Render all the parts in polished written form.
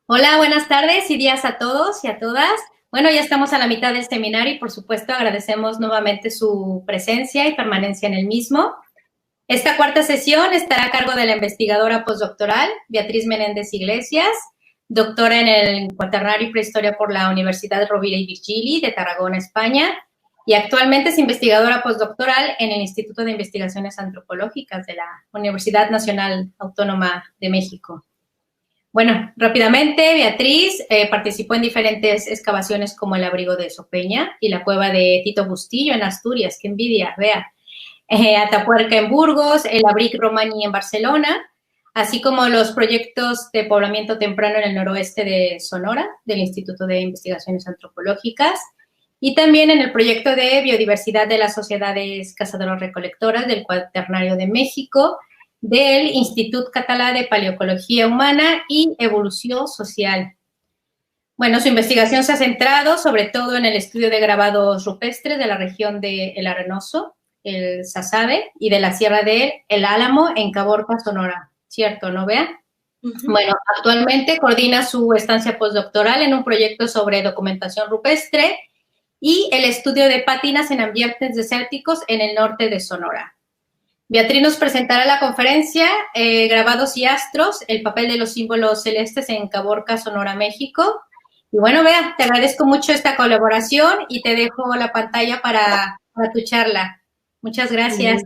Hola, buenas tardes y días a todos y a todas. Bueno, ya estamos a la mitad del seminario y por supuesto agradecemos nuevamente su presencia y permanencia en el mismo. Esta cuarta sesión estará a cargo de la investigadora postdoctoral Beatriz Menéndez Iglesias, doctora en el Cuaternario y Prehistoria por la Universidad Rovira y Virgili de Tarragona, España, y actualmente es investigadora postdoctoral en el Instituto de Investigaciones Antropológicas de la Universidad Nacional Autónoma de México. Bueno, rápidamente, Beatriz participó en diferentes excavaciones como el abrigo de Sopeña y la cueva de Tito Bustillo en Asturias, qué envidia, vea. Atapuerca en Burgos, el Abric Romaní en Barcelona, así como los proyectos de poblamiento temprano en el noroeste de Sonora, del Instituto de Investigaciones Antropológicas, y también en el proyecto de biodiversidad de las sociedades cazadoras-recolectoras del Cuaternario de México, del Institut Català de Paleoecología Humana y Evolución Social. Bueno, su investigación se ha centrado sobre todo en el estudio de grabados rupestres de la región de El Arenoso, el Sasabe y de la Sierra de El Álamo en Caborca, Sonora. ¿Cierto, no, Bea? Bueno, actualmente coordina su estancia postdoctoral en un proyecto sobre documentación rupestre y el estudio de pátinas en ambientes desérticos en el norte de Sonora. Beatriz nos presentará la conferencia Grabados y Astros, el papel de los símbolos celestes en Caborca, Sonora, México. Y bueno, Bea, te agradezco mucho esta colaboración y te dejo la pantalla para tu charla. Muchas gracias.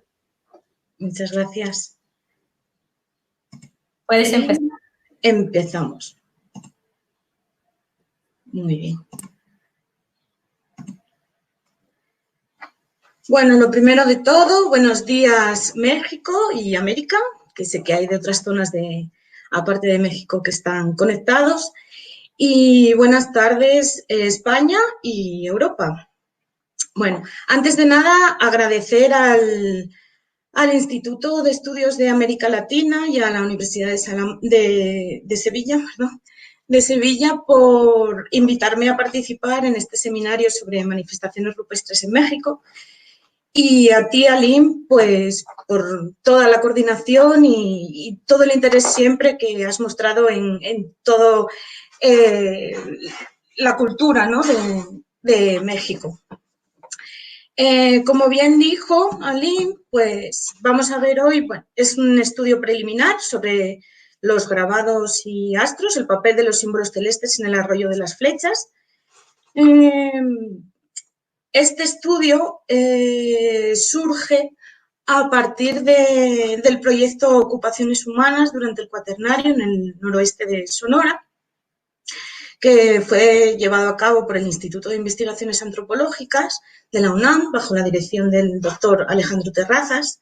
Muchas gracias. Puedes empezar. Empezamos. Muy bien. Bueno, lo primero de todo, buenos días México y América, que sé que hay de otras zonas aparte de México que están conectados. Y buenas tardes España y Europa. Bueno, antes de nada agradecer al Instituto de Estudios de América Latina y a la Universidad de Sevilla, perdón, de Sevilla por invitarme a participar en este seminario sobre manifestaciones rupestres en México. Y a ti, Alim, pues por toda la coordinación y todo el interés siempre que has mostrado en todo la cultura, ¿no?, de México. Como bien dijo Alim, pues vamos a ver hoy, bueno, es un estudio preliminar sobre los grabados y astros, el papel de los símbolos celestes en el arroyo de las flechas. Este estudio surge a partir del proyecto Ocupaciones Humanas durante el Cuaternario en el noroeste de Sonora, que fue llevado a cabo por el Instituto de Investigaciones Antropológicas de la UNAM, bajo la dirección del doctor Alejandro Terrazas,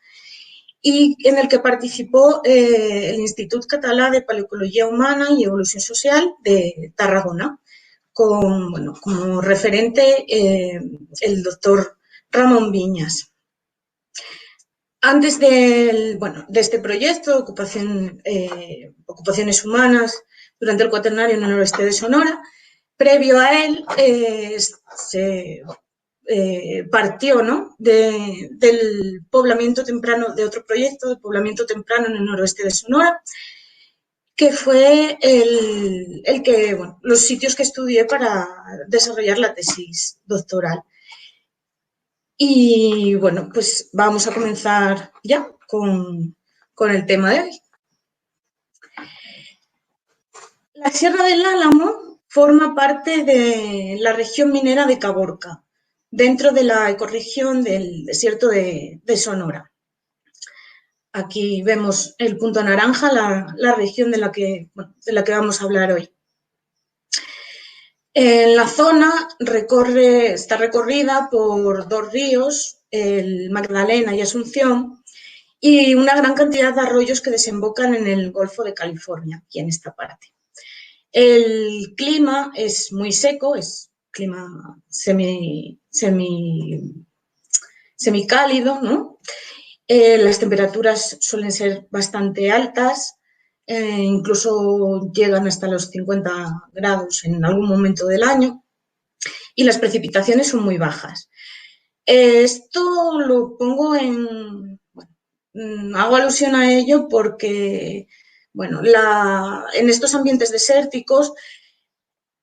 y en el que participó el Institut Català de Paleoecología Humana y Evolución Social de Tarragona, con, bueno, como referente el doctor Ramón Viñas. Antes de este proyecto, Ocupaciones Humanas durante el Cuaternario en el noroeste de Sonora, previo a él se partió, ¿no?, del poblamiento temprano, de otro proyecto de poblamiento temprano en el noroeste de Sonora, que fue los sitios que estudié para desarrollar la tesis doctoral. Y bueno, pues vamos a comenzar ya con el tema de hoy. La Sierra del Álamo forma parte de la región minera de Caborca, dentro de la ecorregión del desierto de Sonora. Aquí vemos el punto naranja, la región de la que vamos a hablar hoy. En la zona está recorrida por dos ríos, el Magdalena y Asunción, y una gran cantidad de arroyos que desembocan en el Golfo de California, aquí en esta parte. El clima es muy seco, es clima semicálido, ¿no? Las temperaturas suelen ser bastante altas, incluso llegan hasta los 50 grados en algún momento del año, y las precipitaciones son muy bajas. Esto lo pongo hago alusión a ello porque, Bueno, en estos ambientes desérticos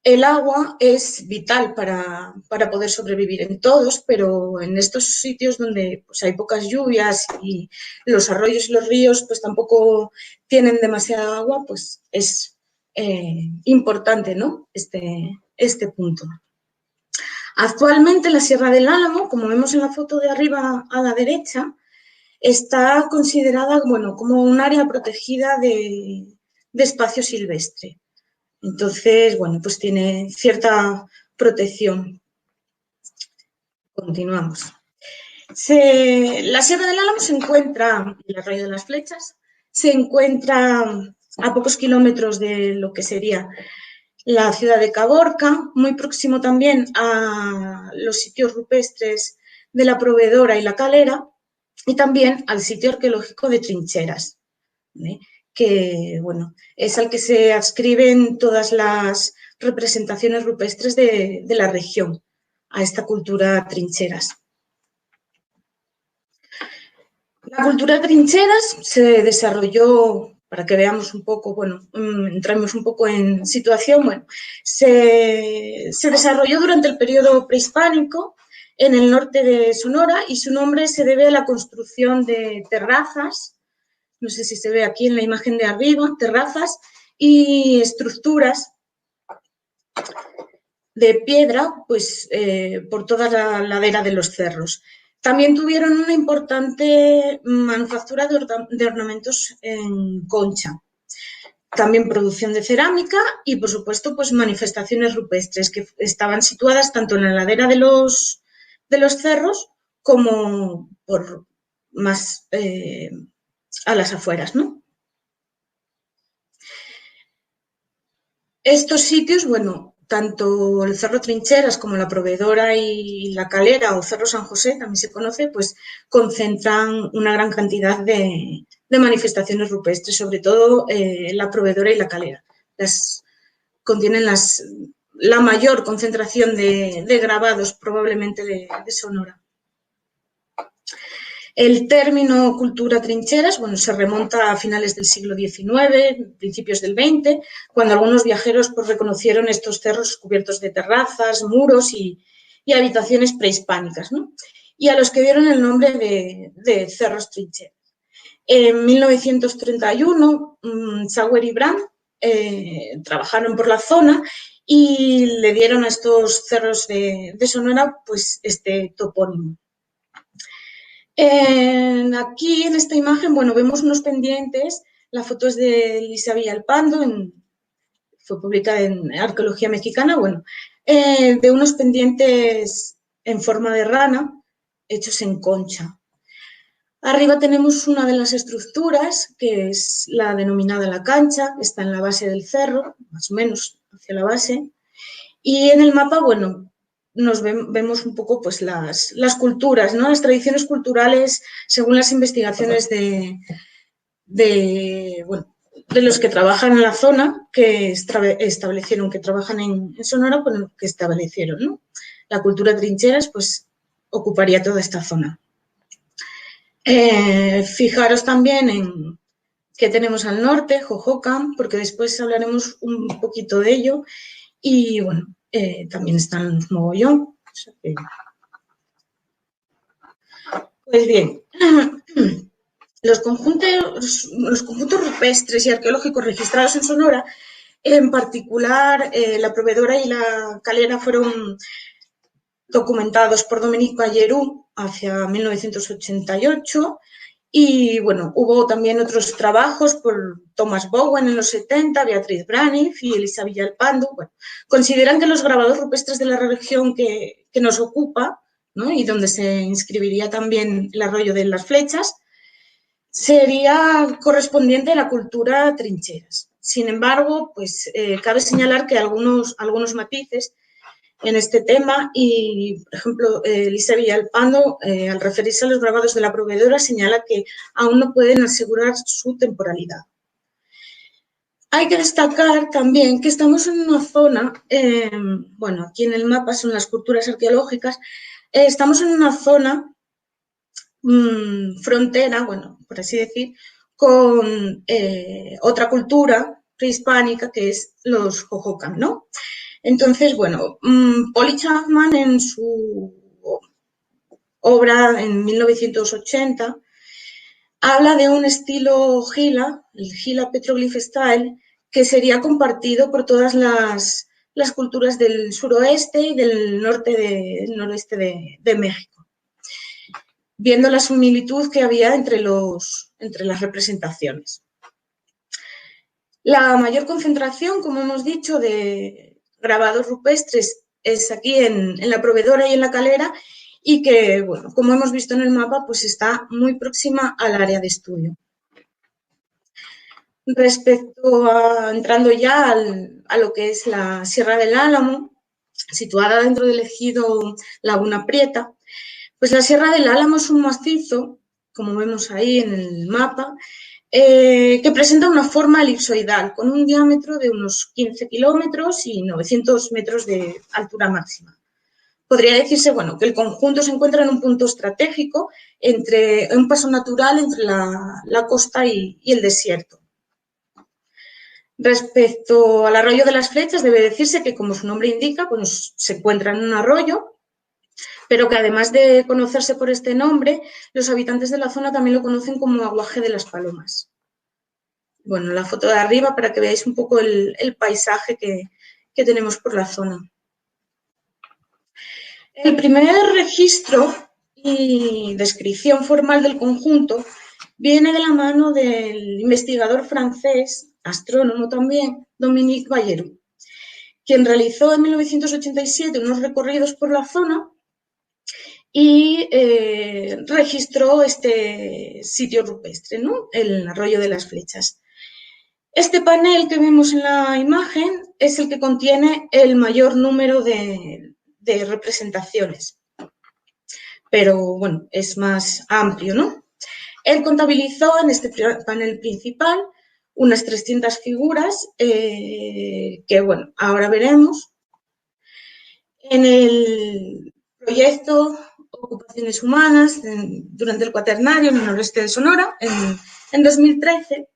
el agua es vital para poder sobrevivir en todos, pero en estos sitios donde pues, hay pocas lluvias y los arroyos y los ríos pues tampoco tienen demasiada agua, pues es importante, ¿no? Este punto. Actualmente la Sierra del Álamo, como vemos en la foto de arriba a la derecha, está considerada, bueno, como un área protegida de espacio silvestre. Entonces, bueno, pues tiene cierta protección. Continuamos. La Sierra del Álamo se encuentra, el Arroyo de las Flechas, se encuentra a pocos kilómetros de lo que sería la ciudad de Caborca, muy próximo también a los sitios rupestres de la Proveedora y la Calera, y también al sitio arqueológico de Trincheras, ¿eh? Que bueno, es al que se adscriben todas las representaciones rupestres de la región, a esta cultura trincheras. La cultura trincheras se desarrolló, para que veamos un poco, bueno, entramos un poco en situación, bueno, se desarrolló durante el periodo prehispánico en el norte de Sonora y su nombre se debe a la construcción de terrazas, no sé si se ve aquí en la imagen de arriba, terrazas y estructuras de piedra, pues por toda la ladera de los cerros. También tuvieron una importante manufactura de ornamentos en concha. También producción de cerámica y, por supuesto, pues manifestaciones rupestres que estaban situadas tanto en la ladera de los cerros como por más a las afueras, ¿no? Estos sitios, bueno, tanto el Cerro Trincheras como la Proveedora y la Calera o Cerro San José, también se conoce, pues concentran una gran cantidad de manifestaciones rupestres, sobre todo la Proveedora y la Calera. Contienen la mayor concentración de grabados probablemente de Sonora. El término cultura trincheras, bueno, se remonta a finales del siglo XIX, principios del XX, cuando algunos viajeros pues, reconocieron estos cerros cubiertos de terrazas, muros y habitaciones prehispánicas, ¿no? Y a los que dieron el nombre de cerros trincheras. En 1931, Sauer y Brandt trabajaron por la zona y le dieron a estos cerros de Sonora pues, este topónimo. Aquí en esta imagen, bueno, vemos unos pendientes, la foto es de Elisa Villalpando, fue publicada en Arqueología Mexicana, bueno, de unos pendientes en forma de rana, hechos en concha. Arriba tenemos una de las estructuras, que es la denominada la cancha, que está en la base del cerro, más o menos hacia la base, y en el mapa, bueno, vemos un poco pues, las culturas, ¿no? Las tradiciones culturales según las investigaciones de los que trabajan en la zona, que establecieron, que trabajan en Sonora, bueno, que establecieron, ¿no? La cultura trincheras pues, ocuparía toda esta zona. Fijaros también en qué tenemos al norte, Jojocan, porque después hablaremos un poquito de ello. Y bueno, también están los mogollón. Pues bien, los conjuntos rupestres y arqueológicos registrados en Sonora, en particular la Proveedora y la Calera, fueron documentados por Dominique Balleroux hacia 1988 y bueno, hubo también otros trabajos por Thomas Bowen en los 70, Beatriz Braniff y Elisa Villalpando. Bueno, consideran que los grabados rupestres de la región que nos ocupa, ¿no? Y donde se inscribiría también el Arroyo de las Flechas, sería correspondiente a la cultura trincheras. Sin embargo, pues cabe señalar que algunos matices en este tema y, por ejemplo, Elisa Villalpando, al referirse a los grabados de la Proveedora, señala que aún no pueden asegurar su temporalidad. Hay que destacar también que estamos en una zona, bueno, aquí en el mapa son las culturas arqueológicas, estamos en una zona frontera, bueno, por así decir, con otra cultura prehispánica que es los Hohokam, ¿no? Entonces, bueno, Polly Chapman en su obra en 1980 habla de un estilo Gila, el Gila Petroglyph Style, que sería compartido por todas las culturas del suroeste y del noroeste de México, viendo la similitud que había entre las representaciones. La mayor concentración, como hemos dicho, de grabados rupestres es aquí en la Proveedora y en La Calera, y que, bueno, como hemos visto en el mapa, pues está muy próxima al área de estudio. Respecto a, entrando ya a lo que es la Sierra del Álamo, situada dentro del ejido Laguna Prieta, pues la Sierra del Álamo es un macizo, como vemos ahí en el mapa, que presenta una forma elipsoidal, con un diámetro de unos 15 kilómetros y 900 metros de altura máxima. Podría decirse, bueno, que el conjunto se encuentra en un punto estratégico, entre un paso natural entre la costa y el desierto. Respecto al arroyo de las Flechas, debe decirse que, como su nombre indica, pues se encuentra en un arroyo, pero que además de conocerse por este nombre, los habitantes de la zona también lo conocen como Aguaje de las Palomas. Bueno, la foto de arriba para que veáis un poco el paisaje que tenemos por la zona. El primer registro y descripción formal del conjunto viene de la mano del investigador francés, astrónomo también, Dominique Bayeroux, quien realizó en 1987 unos recorridos por la zona y registró este sitio rupestre, ¿no? El arroyo de las Flechas. Este panel que vemos en la imagen es el que contiene el mayor número de representaciones, pero bueno, es más amplio, ¿no? Él contabilizó en este panel principal unas 300 figuras que, bueno, ahora veremos. En el proyecto Ocupaciones Humanas, durante el Cuaternario en el noroeste de Sonora, en 2013,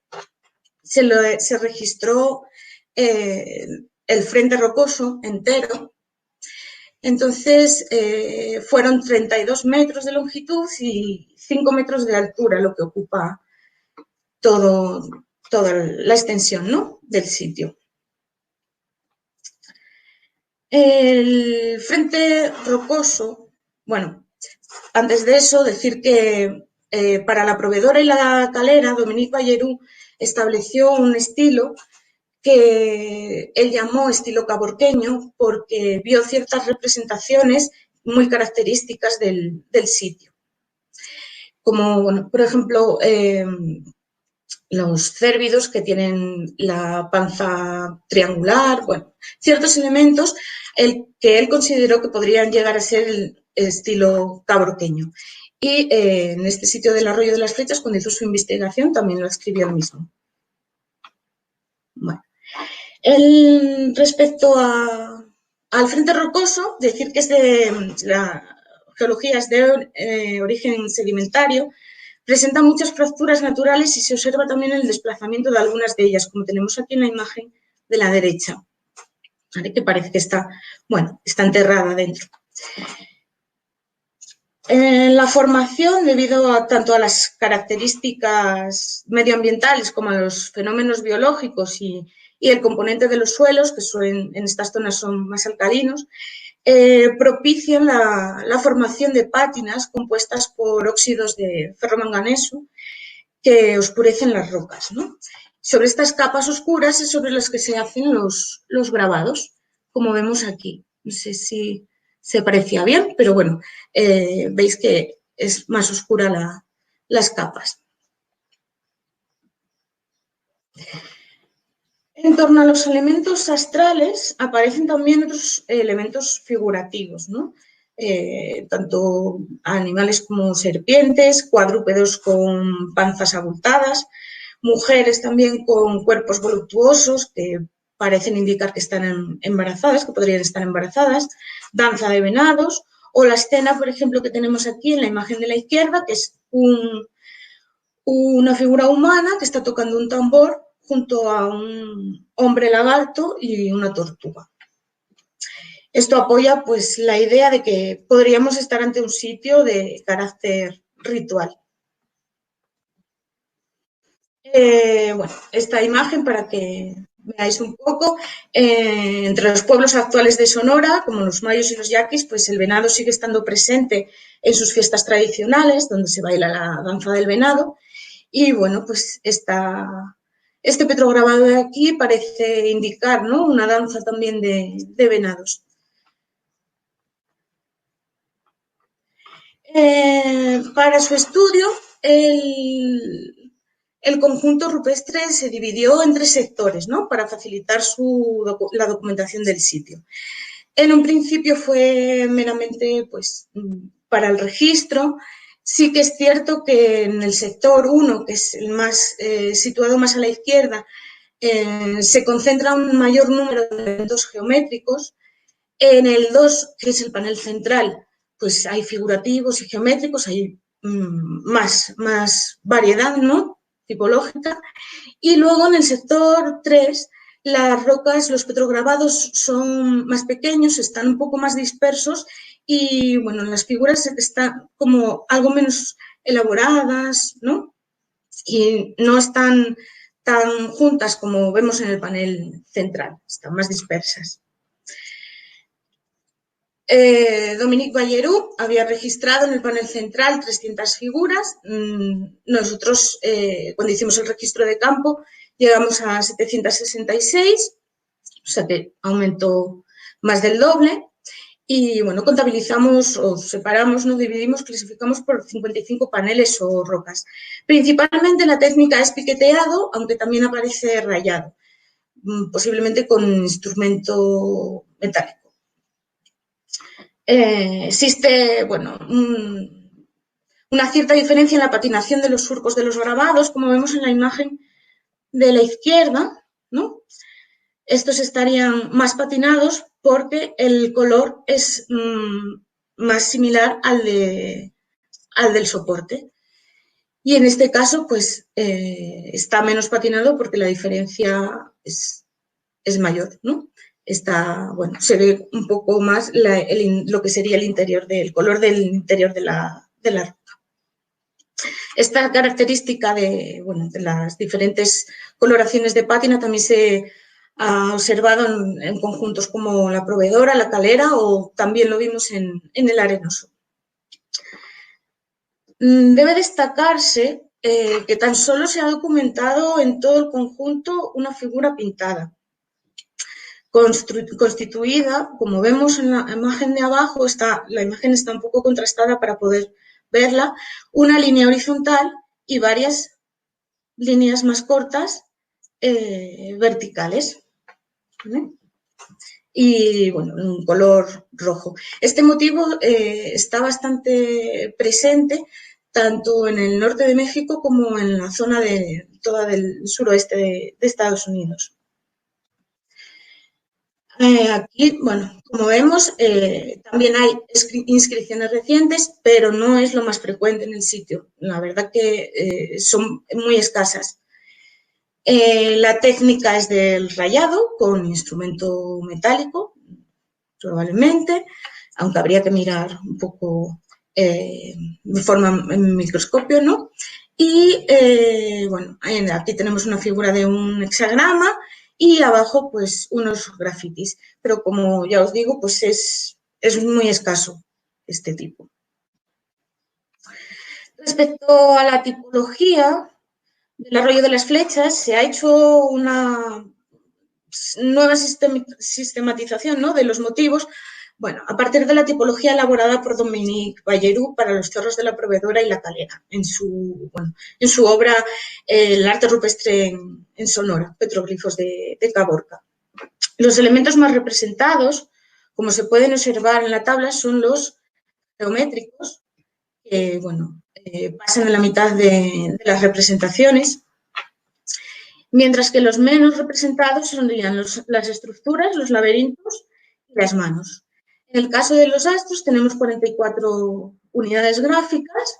se registró el Frente Rocoso entero. Entonces, fueron 32 metros de longitud y 5 metros de altura lo que ocupa toda la extensión, ¿no?, del sitio. El Frente Rocoso, bueno, antes de eso, decir que para la Proveedora y La Calera, Dominique Bayeroux estableció un estilo que él llamó estilo caborqueño porque vio ciertas representaciones muy características del sitio. Como, bueno, por ejemplo, los cérvidos que tienen la panza triangular, bueno, ciertos elementos que él consideró que podrían llegar a ser el estilo caborqueño. Y en este sitio del Arroyo de las Flechas, cuando hizo su investigación, también lo escribió él mismo. Bueno. Respecto al Frente Rocoso, decir que la geología es de origen sedimentario, presenta muchas fracturas naturales y se observa también el desplazamiento de algunas de ellas, como tenemos aquí en la imagen de la derecha, ¿vale?, que parece que está enterrada dentro. La formación, debido tanto a las características medioambientales como a los fenómenos biológicos y el componente de los suelos, que en estas zonas son más alcalinos, propician la formación de pátinas compuestas por óxidos de ferromanganeso que oscurecen las rocas, ¿no? Sobre estas capas oscuras es sobre las que se hacen los grabados, como vemos aquí. No sé si se parecía bien, pero bueno, veis que es más oscura las capas. En torno a los elementos astrales aparecen también otros elementos figurativos, ¿no? Tanto animales como serpientes, cuadrúpedos con panzas abultadas, mujeres también con cuerpos voluptuosos que parecen indicar que están embarazadas, que podrían estar embarazadas, danza de venados, o la escena, por ejemplo, que tenemos aquí en la imagen de la izquierda, que es una figura humana que está tocando un tambor junto a un hombre lagarto y una tortuga. Esto apoya pues la idea de que podríamos estar ante un sitio de carácter ritual. Bueno, esta imagen para que veáis un poco, entre los pueblos actuales de Sonora, como los mayos y los yaquis, pues el venado sigue estando presente en sus fiestas tradicionales, donde se baila la danza del venado. Y bueno, pues este petrograbado de aquí parece indicar, ¿no?, una danza también de venados. Para su estudio, el conjunto rupestre se dividió en 3 sectores, ¿no?, para facilitar la documentación del sitio. En un principio fue meramente pues, para el registro. Sí que es cierto que en el sector 1, que es el más situado más a la izquierda, se concentra un mayor número de elementos geométricos. En el 2, que es el panel central, pues hay figurativos y geométricos, hay más variedad, ¿no?, tipológica. Y luego en el sector 3, las rocas, los petrograbados son más pequeños, están un poco más dispersos y, bueno, las figuras están como algo menos elaboradas, ¿no?, y no están tan juntas como vemos en el panel central, están más dispersas. Dominique Balleroux había registrado en el panel central 300 figuras. Nosotros, cuando hicimos el registro de campo, llegamos a 766, o sea que aumentó más del doble. Y, bueno, contabilizamos o separamos, ¿no?, dividimos, clasificamos por 55 paneles o rocas. Principalmente la técnica es piqueteado, aunque también aparece rayado, posiblemente con instrumento metálico. Existe, bueno, una cierta diferencia en la patinación de los surcos de los grabados, como vemos en la imagen de la izquierda, ¿no? Estos estarían más patinados porque el color es más similar al del soporte. Y en este caso, pues, está menos patinado porque la diferencia es mayor, ¿no? Bueno, se ve un poco más lo que sería el interior el color del interior de la roca. Esta característica de las diferentes coloraciones de pátina también se ha observado en conjuntos como la Proveedora, la Calera, o también lo vimos en el Arenoso. Debe destacarse que tan solo se ha documentado en todo el conjunto una figura pintada, constituida, como vemos en la imagen de abajo, la imagen está un poco contrastada para poder verla, una línea horizontal y varias líneas más cortas verticales, ¿vale? Y, bueno, un color rojo. Este motivo está bastante presente tanto en el norte de México como en la zona toda del suroeste de Estados Unidos. Aquí, bueno, como vemos, también hay inscripciones recientes, pero no es lo más frecuente en el sitio. La verdad que son muy escasas. La técnica es del rayado con instrumento metálico, probablemente, aunque habría que mirar un poco de forma en microscopio, ¿no? Y, bueno, aquí tenemos una figura de un hexagrama y abajo, pues, unos grafitis. Pero, como ya os digo, pues es muy escaso este tipo. Respecto a la tipología del arroyo de las flechas, se ha hecho una nueva sistematización, ¿no?, de los motivos, bueno, a partir de la tipología elaborada por Dominique Balleroux para los cerros de la Proveedora y la Calera, en su obra El arte rupestre en Sonora, petroglifos de Caborca. Los elementos más representados, como se pueden observar en la tabla, son los geométricos, que, bueno, pasan en la mitad de las representaciones, mientras que los menos representados serían las estructuras, los laberintos y las manos. En el caso de los astros tenemos 44 unidades gráficas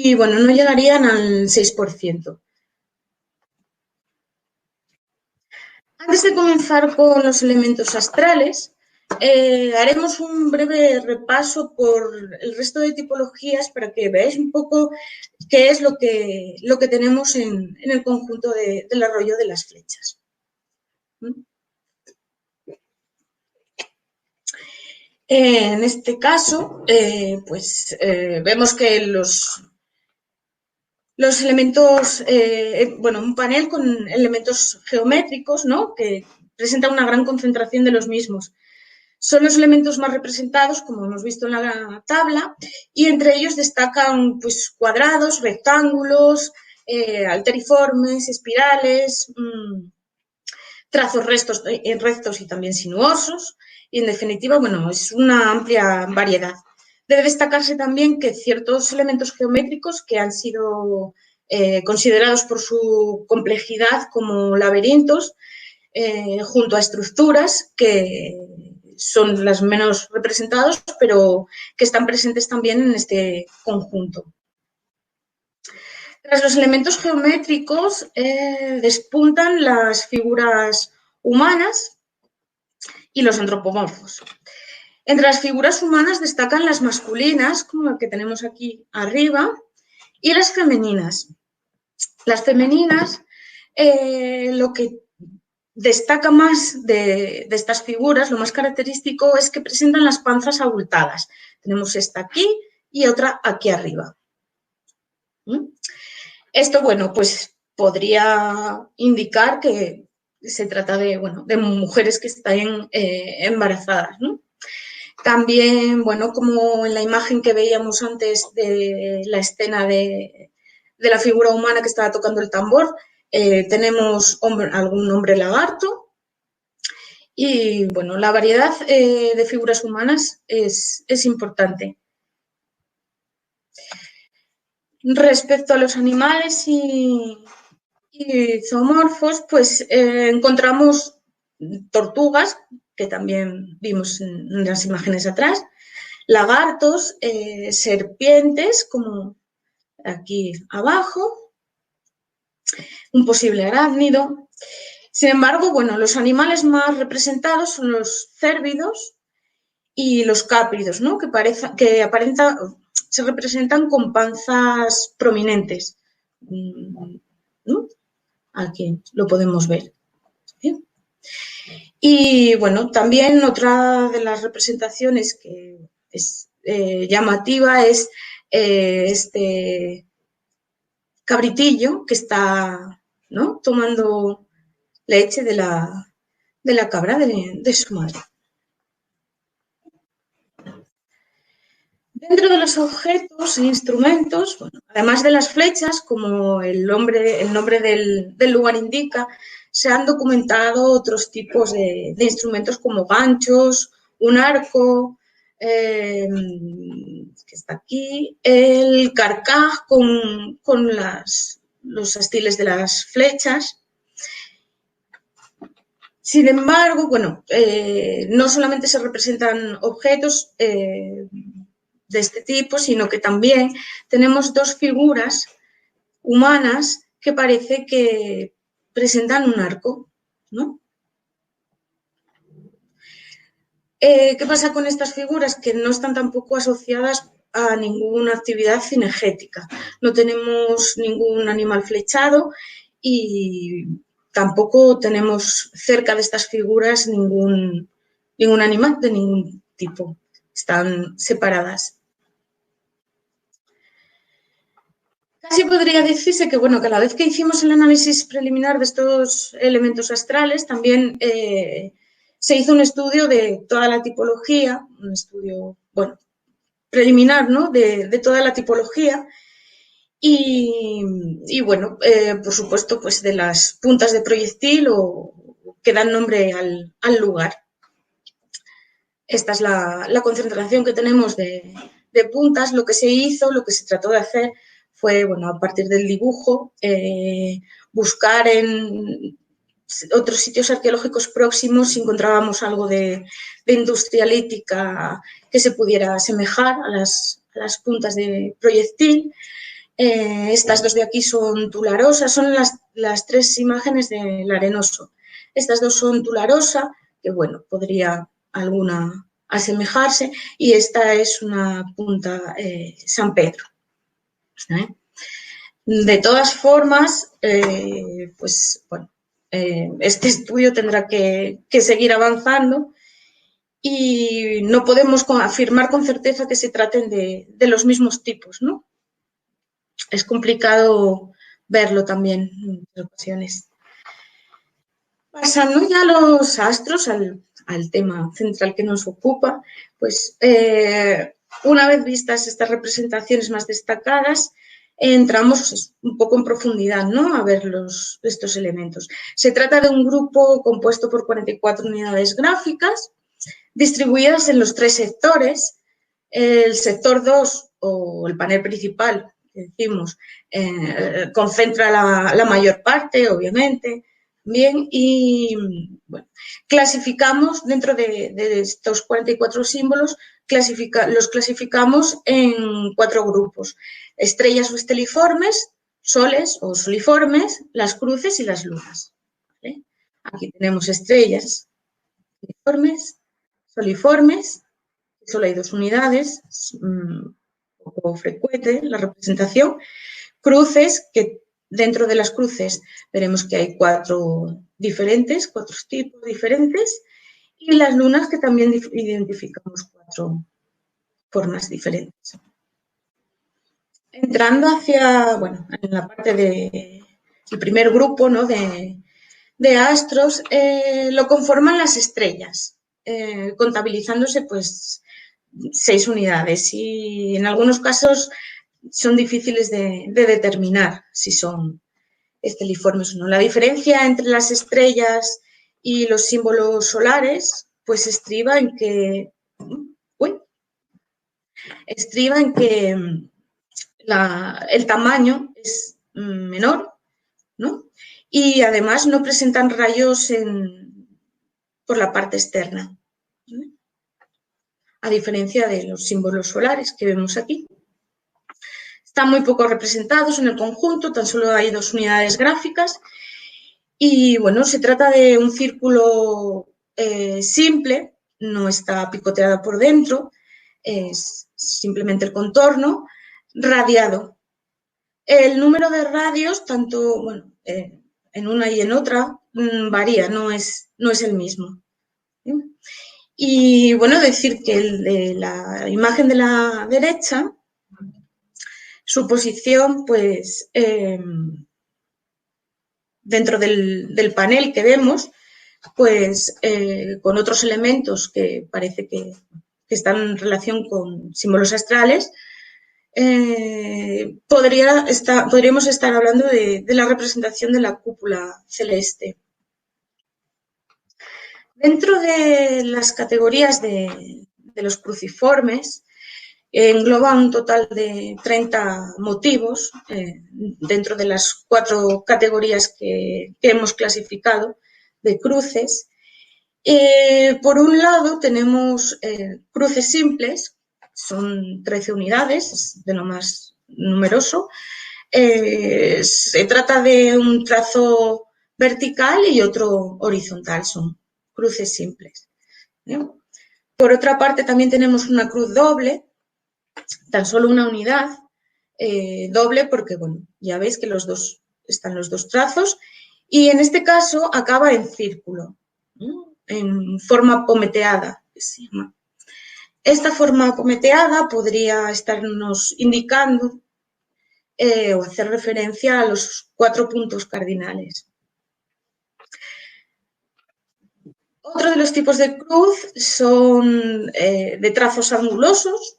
y, bueno, no llegarían al 6%. Antes de comenzar con los elementos astrales, haremos un breve repaso por el resto de tipologías para que veáis un poco qué es lo que tenemos en el conjunto del arroyo de las flechas. En este caso, vemos que los elementos, un panel con elementos geométricos, ¿no?, que presenta una gran concentración de los mismos. Son los elementos más representados, como hemos visto en la tabla, y entre ellos destacan, pues, cuadrados, rectángulos, alteriformes, espirales, trazos rectos y también sinuosos, y en definitiva, bueno, es una amplia variedad. Debe destacarse también que ciertos elementos geométricos que han sido considerados por su complejidad como laberintos, junto a estructuras que son las menos representadas, pero que están presentes también en este conjunto. Tras los elementos geométricos despuntan las figuras humanas y los antropomorfos. Entre las figuras humanas destacan las masculinas, como la que tenemos aquí arriba, y las femeninas. Las femeninas, lo que destaca más de estas figuras, lo más característico es que presentan las panzas abultadas. Tenemos esta aquí y otra aquí arriba. Esto, bueno, pues podría indicar que se trata de mujeres que están embarazadas, ¿no? También, bueno, como en la imagen que veíamos antes de la escena de la figura humana que estaba tocando el tambor, tenemos algún hombre lagarto y, bueno, la variedad de figuras humanas es importante. Respecto a los animales y zoomorfos, pues encontramos tortugas, que también vimos en las imágenes atrás, lagartos, serpientes, como aquí abajo, un posible arácnido. Sin embargo, bueno, los animales más representados son los cérvidos y los cápridos, ¿no?, se representan con panzas prominentes, ¿no? Aquí lo podemos ver. ¿Sí? Y, bueno, también otra de las representaciones que es llamativa es este cabritillo que está, ¿no?, tomando leche de la cabra de su madre. Dentro de los objetos e instrumentos, bueno, además de las flechas, como el nombre del lugar indica, se han documentado otros tipos de instrumentos como ganchos, un arco, que está aquí, el carcaj con los astiles de las flechas. Sin embargo, bueno, no solamente se representan objetos de este tipo, sino que también tenemos dos figuras humanas que parece que presentan un arco, ¿no? ¿Qué pasa con estas figuras? Que no están tampoco asociadas a ninguna actividad cinegética. No tenemos ningún animal flechado y tampoco tenemos cerca de estas figuras ningún animal de ningún tipo. Están separadas. Casi podría decirse que, bueno, que a la vez que hicimos el análisis preliminar de estos elementos astrales, también se hizo un estudio de toda la tipología, un estudio, bueno, preliminar, ¿no?, de toda la tipología y bueno, por supuesto, pues de las puntas de proyectil que dan nombre al lugar. Esta es la concentración que tenemos de puntas. Lo que se hizo, lo que se trató de hacer fue, bueno, a partir del dibujo, buscar en otros sitios arqueológicos próximos si encontrábamos algo de industria lítica que se pudiera asemejar a las puntas de proyectil Estas dos de aquí son tularosa, son las tres imágenes del arenoso. Estas dos son tularosa, que bueno, podría alguna asemejarse, y esta es una punta San Pedro. De todas formas, pues bueno, este estudio tendrá que seguir avanzando y no podemos afirmar con certeza que se traten de los mismos tipos, ¿no? Es complicado verlo también en ocasiones. Pasando ya a los astros, al tema central que nos ocupa, pues una vez vistas estas representaciones más destacadas, entramos un poco en profundidad, ¿no?, a ver estos elementos. Se trata de un grupo compuesto por 44 unidades gráficas, distribuidas en los tres sectores. El sector 2, o el panel principal, que decimos, concentra la mayor parte, obviamente. Bien, y bueno, clasificamos dentro de estos 44 símbolos, los clasificamos en 4 grupos: estrellas o esteliformes, soles o soliformes, las cruces y las lunas. ¿Vale? Aquí tenemos estrellas, esteliformes, soliformes, solo hay 2 unidades, un poco frecuente la representación. Cruces, que dentro de las cruces veremos que hay 4 tipos diferentes, y las lunas, que también identificamos 4 formas diferentes. Entrando bueno, en la parte del primer grupo, ¿no?, de astros, lo conforman las estrellas, contabilizándose pues 6 unidades, y en algunos casos son difíciles de determinar si son esteliformes o no. La diferencia entre las estrellas y los símbolos solares pues estriba en que el tamaño es menor, ¿no?, y además no presentan rayos por la parte externa, ¿no?, a diferencia de los símbolos solares que vemos aquí. Están muy poco representados en el conjunto, tan solo hay 2 unidades gráficas, y bueno, se trata de un círculo simple, no está picoteada por dentro, es simplemente el contorno radiado. El número de radios, tanto bueno, en una y en otra, varía, no es el mismo. Y bueno, decir que la imagen de la derecha, su posición, pues dentro del panel que vemos, pues con otros elementos que parece que están en relación con símbolos astrales, podríamos estar hablando de la representación de la cúpula celeste. Dentro de las categorías de los cruciformes, engloba un total de 30 motivos dentro de las 4 categorías que hemos clasificado de cruces. Por un lado tenemos cruces simples, son 13 unidades, es de lo más numeroso. Se trata de un trazo vertical y otro horizontal, son cruces simples. Por otra parte, también tenemos una cruz doble, tan solo una unidad, doble porque, bueno, ya veis que están los 2 trazos, y en este caso acaba en círculo, ¿no?, en forma pometeada, que se llama. Esta forma pometeada podría estarnos indicando o hacer referencia a los 4 puntos cardinales. Otro de los tipos de cruz son de trazos angulosos,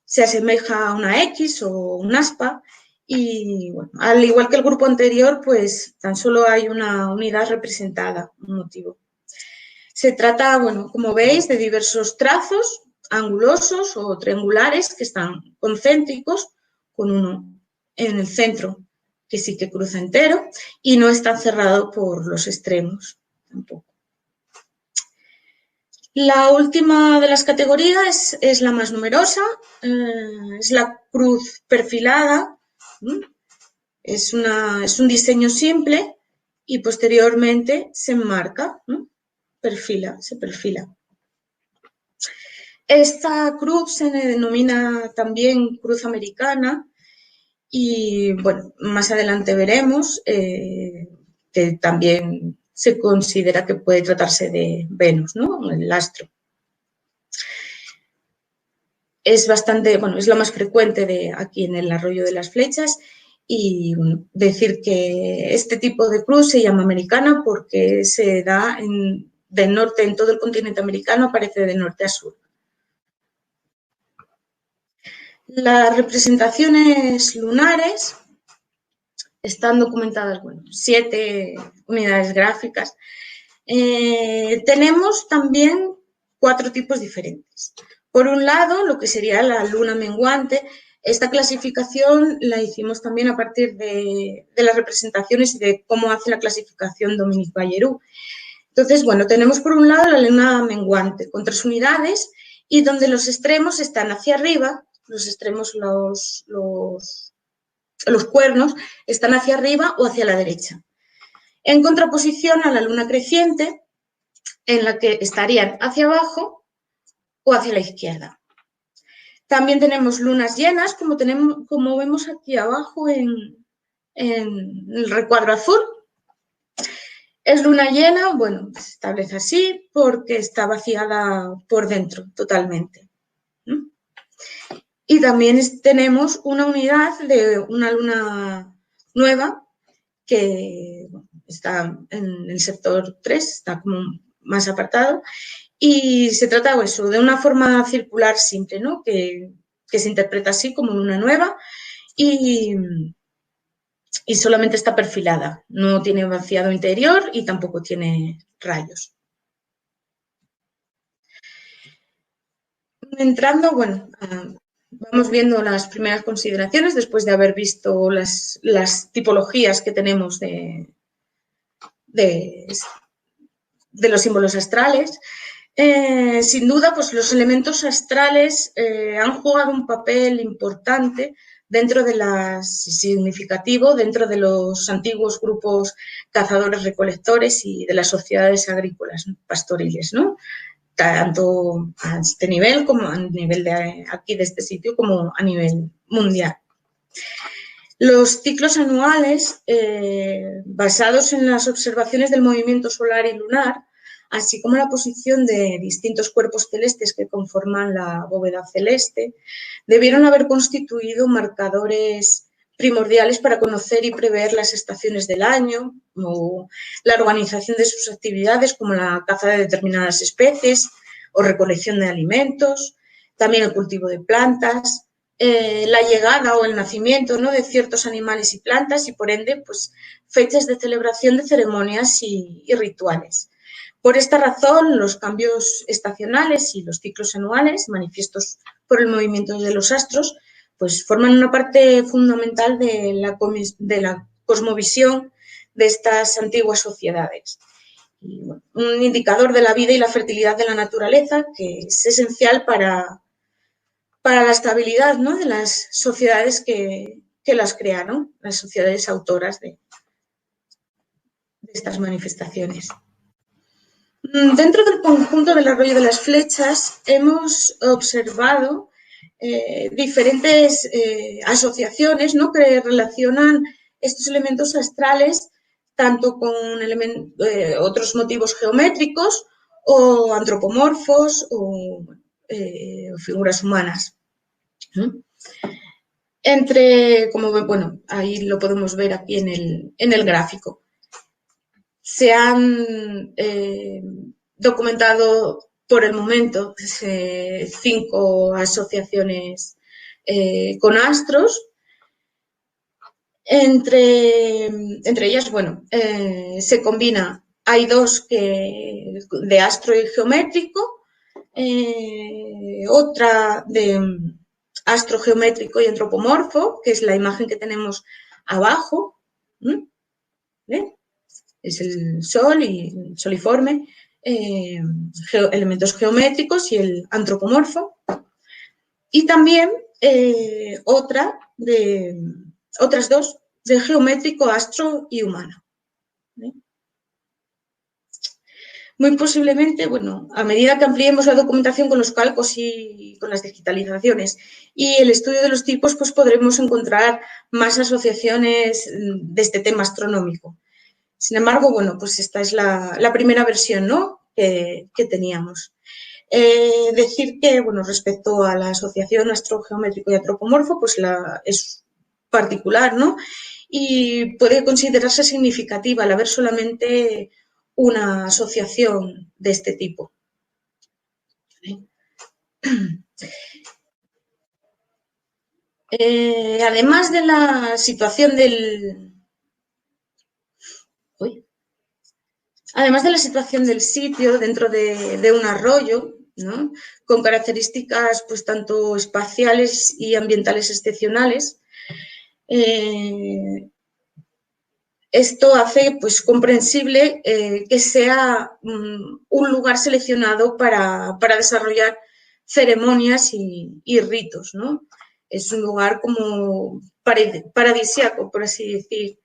se asemeja a una X o un aspa, y bueno, al igual que el grupo anterior, pues tan solo hay una unidad representada, un motivo. Se trata, bueno, como veis, de diversos trazos angulosos o triangulares que están concéntricos, con uno en el centro que sí que cruza entero y no está cerrado por los extremos tampoco. La última de las categorías es la más numerosa, es la cruz perfilada, Es un diseño simple y posteriormente se enmarca, se perfila. Esta cruz se denomina también cruz americana y, bueno, más adelante veremos que también se considera que puede tratarse de Venus, ¿no? El astro. Es bastante, bueno, es la más frecuente aquí en el arroyo de las Flechas y, bueno, decir que este tipo de cruz se llama americana porque se da del norte, en todo el continente americano, aparece de norte a sur. Las representaciones lunares están documentadas, bueno, 7 unidades gráficas. Tenemos también 4 tipos diferentes. Por un lado, lo que sería la luna menguante. Esta clasificación la hicimos también a partir de las representaciones y de cómo hace la clasificación Dominique Bailleru. Entonces, bueno, tenemos por un lado la luna menguante con 3 unidades y donde los extremos están hacia arriba, los extremos, los cuernos, están hacia arriba o hacia la derecha. En contraposición a la luna creciente, en la que estarían hacia abajo o hacia la izquierda. También tenemos lunas llenas, como vemos aquí abajo en el recuadro azul. Es luna llena, bueno, se establece así porque está vaciada por dentro totalmente. Y también tenemos una unidad de una luna nueva que está en el sector 3, está como más apartado, y se trata eso, de una forma circular simple, ¿no? Que se interpreta así como luna nueva y solamente está perfilada, no tiene vaciado interior y tampoco tiene rayos. Entrando, bueno, vamos viendo las primeras consideraciones después de haber visto las tipologías que tenemos de los símbolos astrales. Sin duda, pues los elementos astrales han jugado un papel importante significativo dentro de los antiguos grupos cazadores-recolectores y de las sociedades agrícolas pastoriles, ¿no? Tanto a este nivel como a nivel de aquí de este sitio como a nivel mundial. Los ciclos anuales, basados en las observaciones del movimiento solar y lunar, así como la posición de distintos cuerpos celestes que conforman la bóveda celeste, debieron haber constituido marcadores primordiales para conocer y prever las estaciones del año o la organización de sus actividades como la caza de determinadas especies o recolección de alimentos, también el cultivo de plantas, la llegada o el nacimiento, ¿no?, de ciertos animales y plantas y, por ende, pues, fechas de celebración de ceremonias y rituales. Por esta razón, los cambios estacionales y los ciclos anuales, manifiestos por el movimiento de los astros, pues forman una parte fundamental de la cosmovisión de estas antiguas sociedades. Y, bueno, un indicador de la vida y la fertilidad de la naturaleza que es esencial para la estabilidad, ¿no?, de las sociedades que las crearon, las sociedades autoras de estas manifestaciones. Dentro del conjunto del arroyo de las Flechas hemos observado diferentes asociaciones, ¿no?, que relacionan estos elementos astrales tanto con otros motivos geométricos o antropomorfos o figuras humanas. Bueno, ahí lo podemos ver aquí en el gráfico. Se han documentado por el momento 5 asociaciones con astros. Entre ellas, bueno, se combina, hay 2 de astro y geométrico, otra de astro geométrico y antropomorfo, que es la imagen que tenemos abajo. ¿Ven? Es el sol y el soliforme, elementos geométricos y el antropomorfo. Y también otra de otras dos de geométrico, astro y humana. Muy posiblemente, bueno, a medida que ampliemos la documentación con los calcos y con las digitalizaciones y el estudio de los tipos, pues podremos encontrar más asociaciones de este tema astronómico. Sin embargo, bueno, pues esta es la primera versión, ¿no?, que teníamos. Decir que, bueno, respecto a la asociación astrogeométrico y antropomorfo, pues es particular, ¿no?, y puede considerarse significativa al haber solamente una asociación de este tipo. Además de la situación del sitio dentro de un arroyo, ¿no?, con características pues tanto espaciales y ambientales excepcionales, esto hace pues comprensible que sea un lugar seleccionado para desarrollar ceremonias y ritos, ¿no? Es un lugar como paradisíaco, por así decir.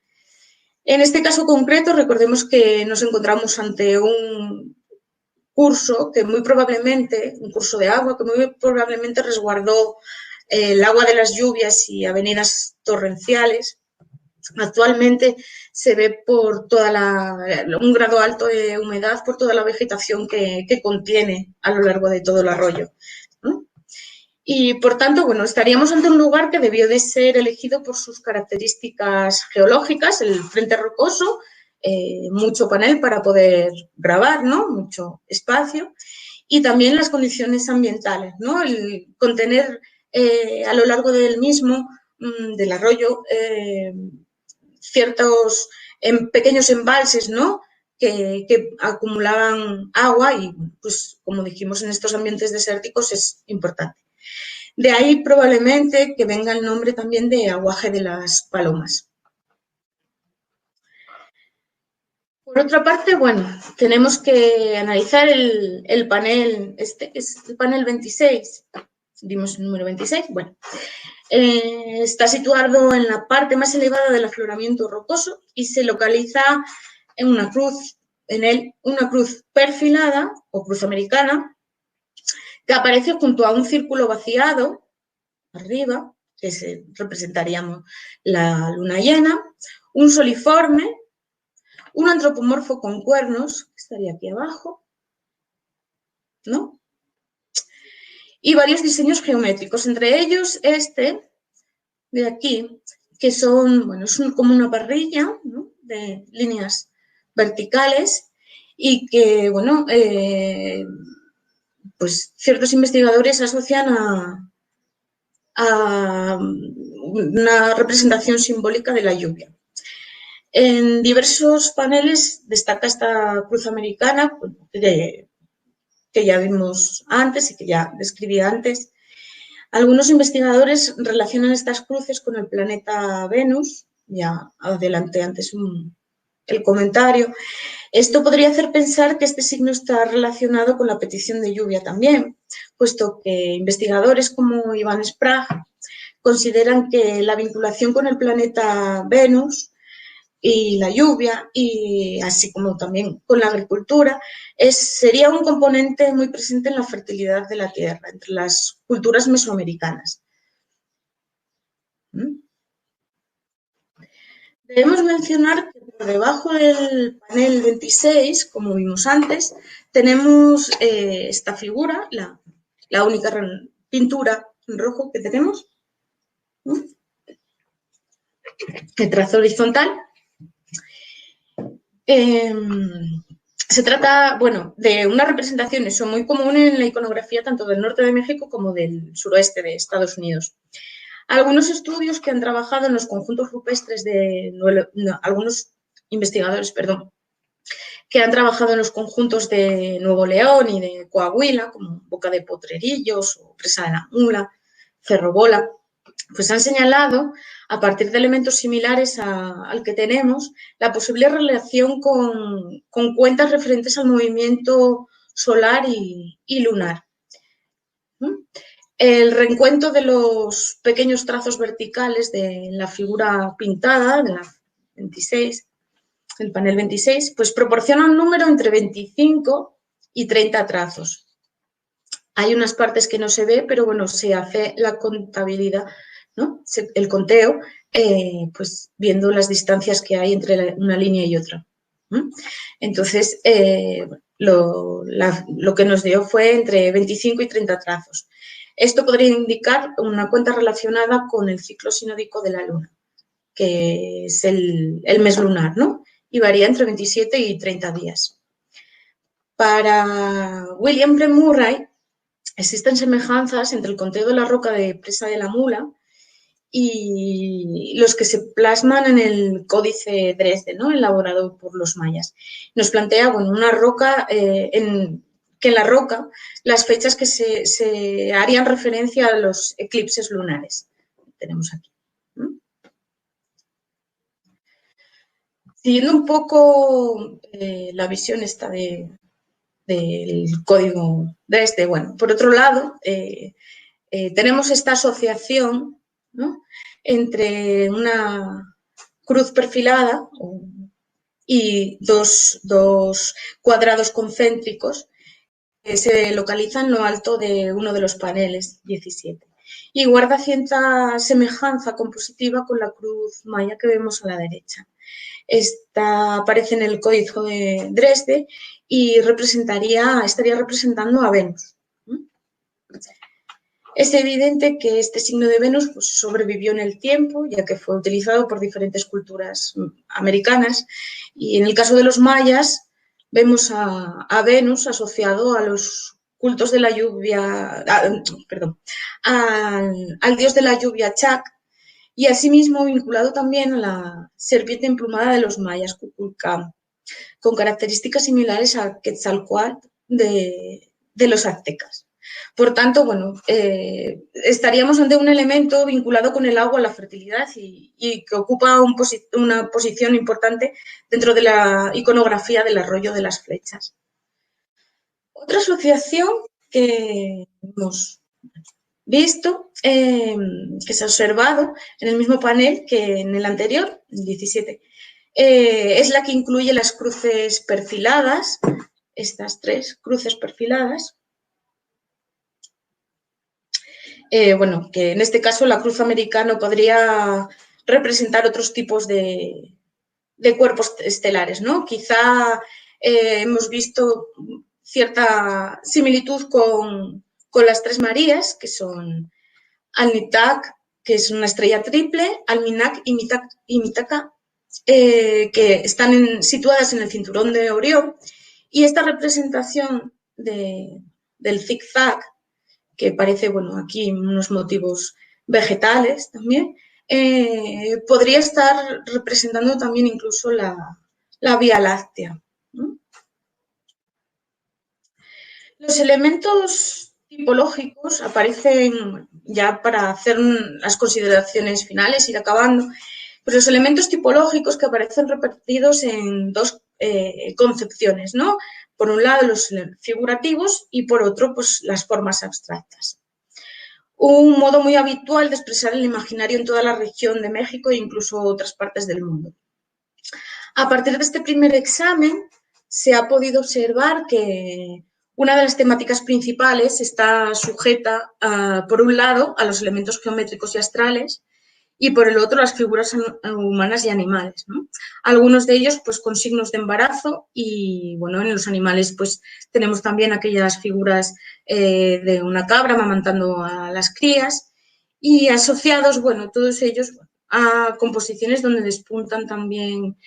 En este caso concreto, recordemos que nos encontramos ante un curso un curso de agua, que muy probablemente resguardó el agua de las lluvias y avenidas torrenciales. Actualmente se ve por un grado alto de humedad por toda la vegetación que contiene a lo largo de todo el arroyo, ¿no? Y, por tanto, bueno, estaríamos ante un lugar que debió de ser elegido por sus características geológicas, el frente rocoso, mucho panel para poder grabar, ¿no?, mucho espacio, y también las condiciones ambientales, ¿no?, el contener a lo largo del mismo, del arroyo, ciertos pequeños embalses, ¿no?, que acumulaban agua y, pues, como dijimos, en estos ambientes desérticos es importante. De ahí probablemente que venga el nombre también de aguaje de las palomas. Por otra parte, bueno, tenemos que analizar el panel, este es el panel 26, dimos el número 26, bueno. Está situado en la parte más elevada del afloramiento rocoso y se localiza en una cruz perfilada o cruz americana que aparece junto a un círculo vaciado arriba, que representaríamos la luna llena, un soliforme, un antropomorfo con cuernos, que estaría aquí abajo, ¿no?, y varios diseños geométricos, entre ellos este de aquí, que son, bueno, es como una parrilla, ¿no?, de líneas verticales y que, bueno, pues ciertos investigadores asocian a una representación simbólica de la lluvia. En diversos paneles destaca esta cruz americana, que ya vimos antes y que ya describí antes. Algunos investigadores relacionan estas cruces con el planeta Venus, ya adelanté antes el comentario. Esto podría hacer pensar que este signo está relacionado con la petición de lluvia también, puesto que investigadores como Ivan Sprague consideran que la vinculación con el planeta Venus y la lluvia, y así como también con la agricultura, sería un componente muy presente en la fertilidad de la tierra entre las culturas mesoamericanas. Debemos mencionar que por debajo del panel 26, como vimos antes, tenemos esta figura, la única pintura en rojo que tenemos, el trazo horizontal. Se trata, bueno, de una representación, eso muy común en la iconografía tanto del norte de México como del suroeste de Estados Unidos. Algunos estudios que han trabajado en los conjuntos rupestres algunos investigadores, que han trabajado en los conjuntos de Nuevo León y de Coahuila, como Boca de Potrerillos o Presa de la Mula, Cerro Bola, pues han señalado, a partir de elementos similares al que tenemos, la posible relación con cuentas referentes al movimiento solar y lunar. El reencuentro de los pequeños trazos verticales de la figura pintada, de la 26, el panel 26, pues proporciona un número entre 25 y 30 trazos. Hay unas partes que no se ve, pero bueno, se hace la contabilidad, ¿no? El conteo, pues viendo las distancias que hay entre una línea y otra. Entonces, lo que nos dio fue entre 25 y 30 trazos. Esto podría indicar una cuenta relacionada con el ciclo sinódico de la luna, que es el mes lunar, ¿no? Y varía entre 27 y 30 días. Para William Brent Murray, existen semejanzas entre el conteo de la roca de Presa de la Mula y los que se plasman en el códice Dresde, ¿no? Elaborado por los mayas. Nos plantea, bueno, una roca, que en la roca las fechas que se harían referencia a los eclipses lunares. Tenemos aquí. Siguiendo un poco la visión esta del código Dresde, bueno, por otro lado, tenemos esta asociación, ¿no? Entre una cruz perfilada y dos cuadrados concéntricos que se localizan en lo alto de uno de los paneles 17 y guarda cierta semejanza compositiva con la cruz maya que vemos a la derecha. Esta aparece en el códice de Dresde y estaría representando a Venus. Es evidente que este signo de Venus pues, sobrevivió en el tiempo, ya que fue utilizado por diferentes culturas americanas. Y en el caso de los mayas, vemos a Venus asociado a los cultos de la lluvia, al dios de la lluvia Chac, y asimismo vinculado también a la serpiente emplumada de los mayas, Kukulcán, con características similares a Quetzalcóatl de los aztecas. Por tanto, bueno, estaríamos ante un elemento vinculado con el agua, la fertilidad y que ocupa una posición importante dentro de la iconografía del arroyo de las flechas. Otra asociación que hemos visto, que se ha observado en el mismo panel que en el anterior, el 17, es la que incluye las cruces perfiladas, estas tres cruces perfiladas. Bueno, que en este caso la cruz americana podría representar otros tipos de cuerpos estelares, ¿no? Quizá hemos visto cierta similitud con las tres Marías, que son Alnitak, que es una estrella triple, Almanac y Mitaka, que están situadas en el cinturón de Orión, y esta representación del zigzag, que parece, bueno, aquí unos motivos vegetales también, podría estar representando también incluso la Vía Láctea, ¿no? Los elementos tipológicos aparecen, ya para hacer las consideraciones finales, ir acabando, pues los elementos tipológicos que aparecen repartidos en dos concepciones, ¿no? Por un lado los figurativos y por otro pues las formas abstractas. Un modo muy habitual de expresar el imaginario en toda la región de México e incluso otras partes del mundo. A partir de este primer examen se ha podido observar que una de las temáticas principales está sujeta, por un lado, a los elementos geométricos y astrales y por el otro, las figuras humanas y animales, ¿no? Algunos de ellos, pues, con signos de embarazo y, bueno, en los animales, pues, tenemos también aquellas figuras de una cabra amamantando a las crías y asociados, bueno, todos ellos a composiciones donde despuntan también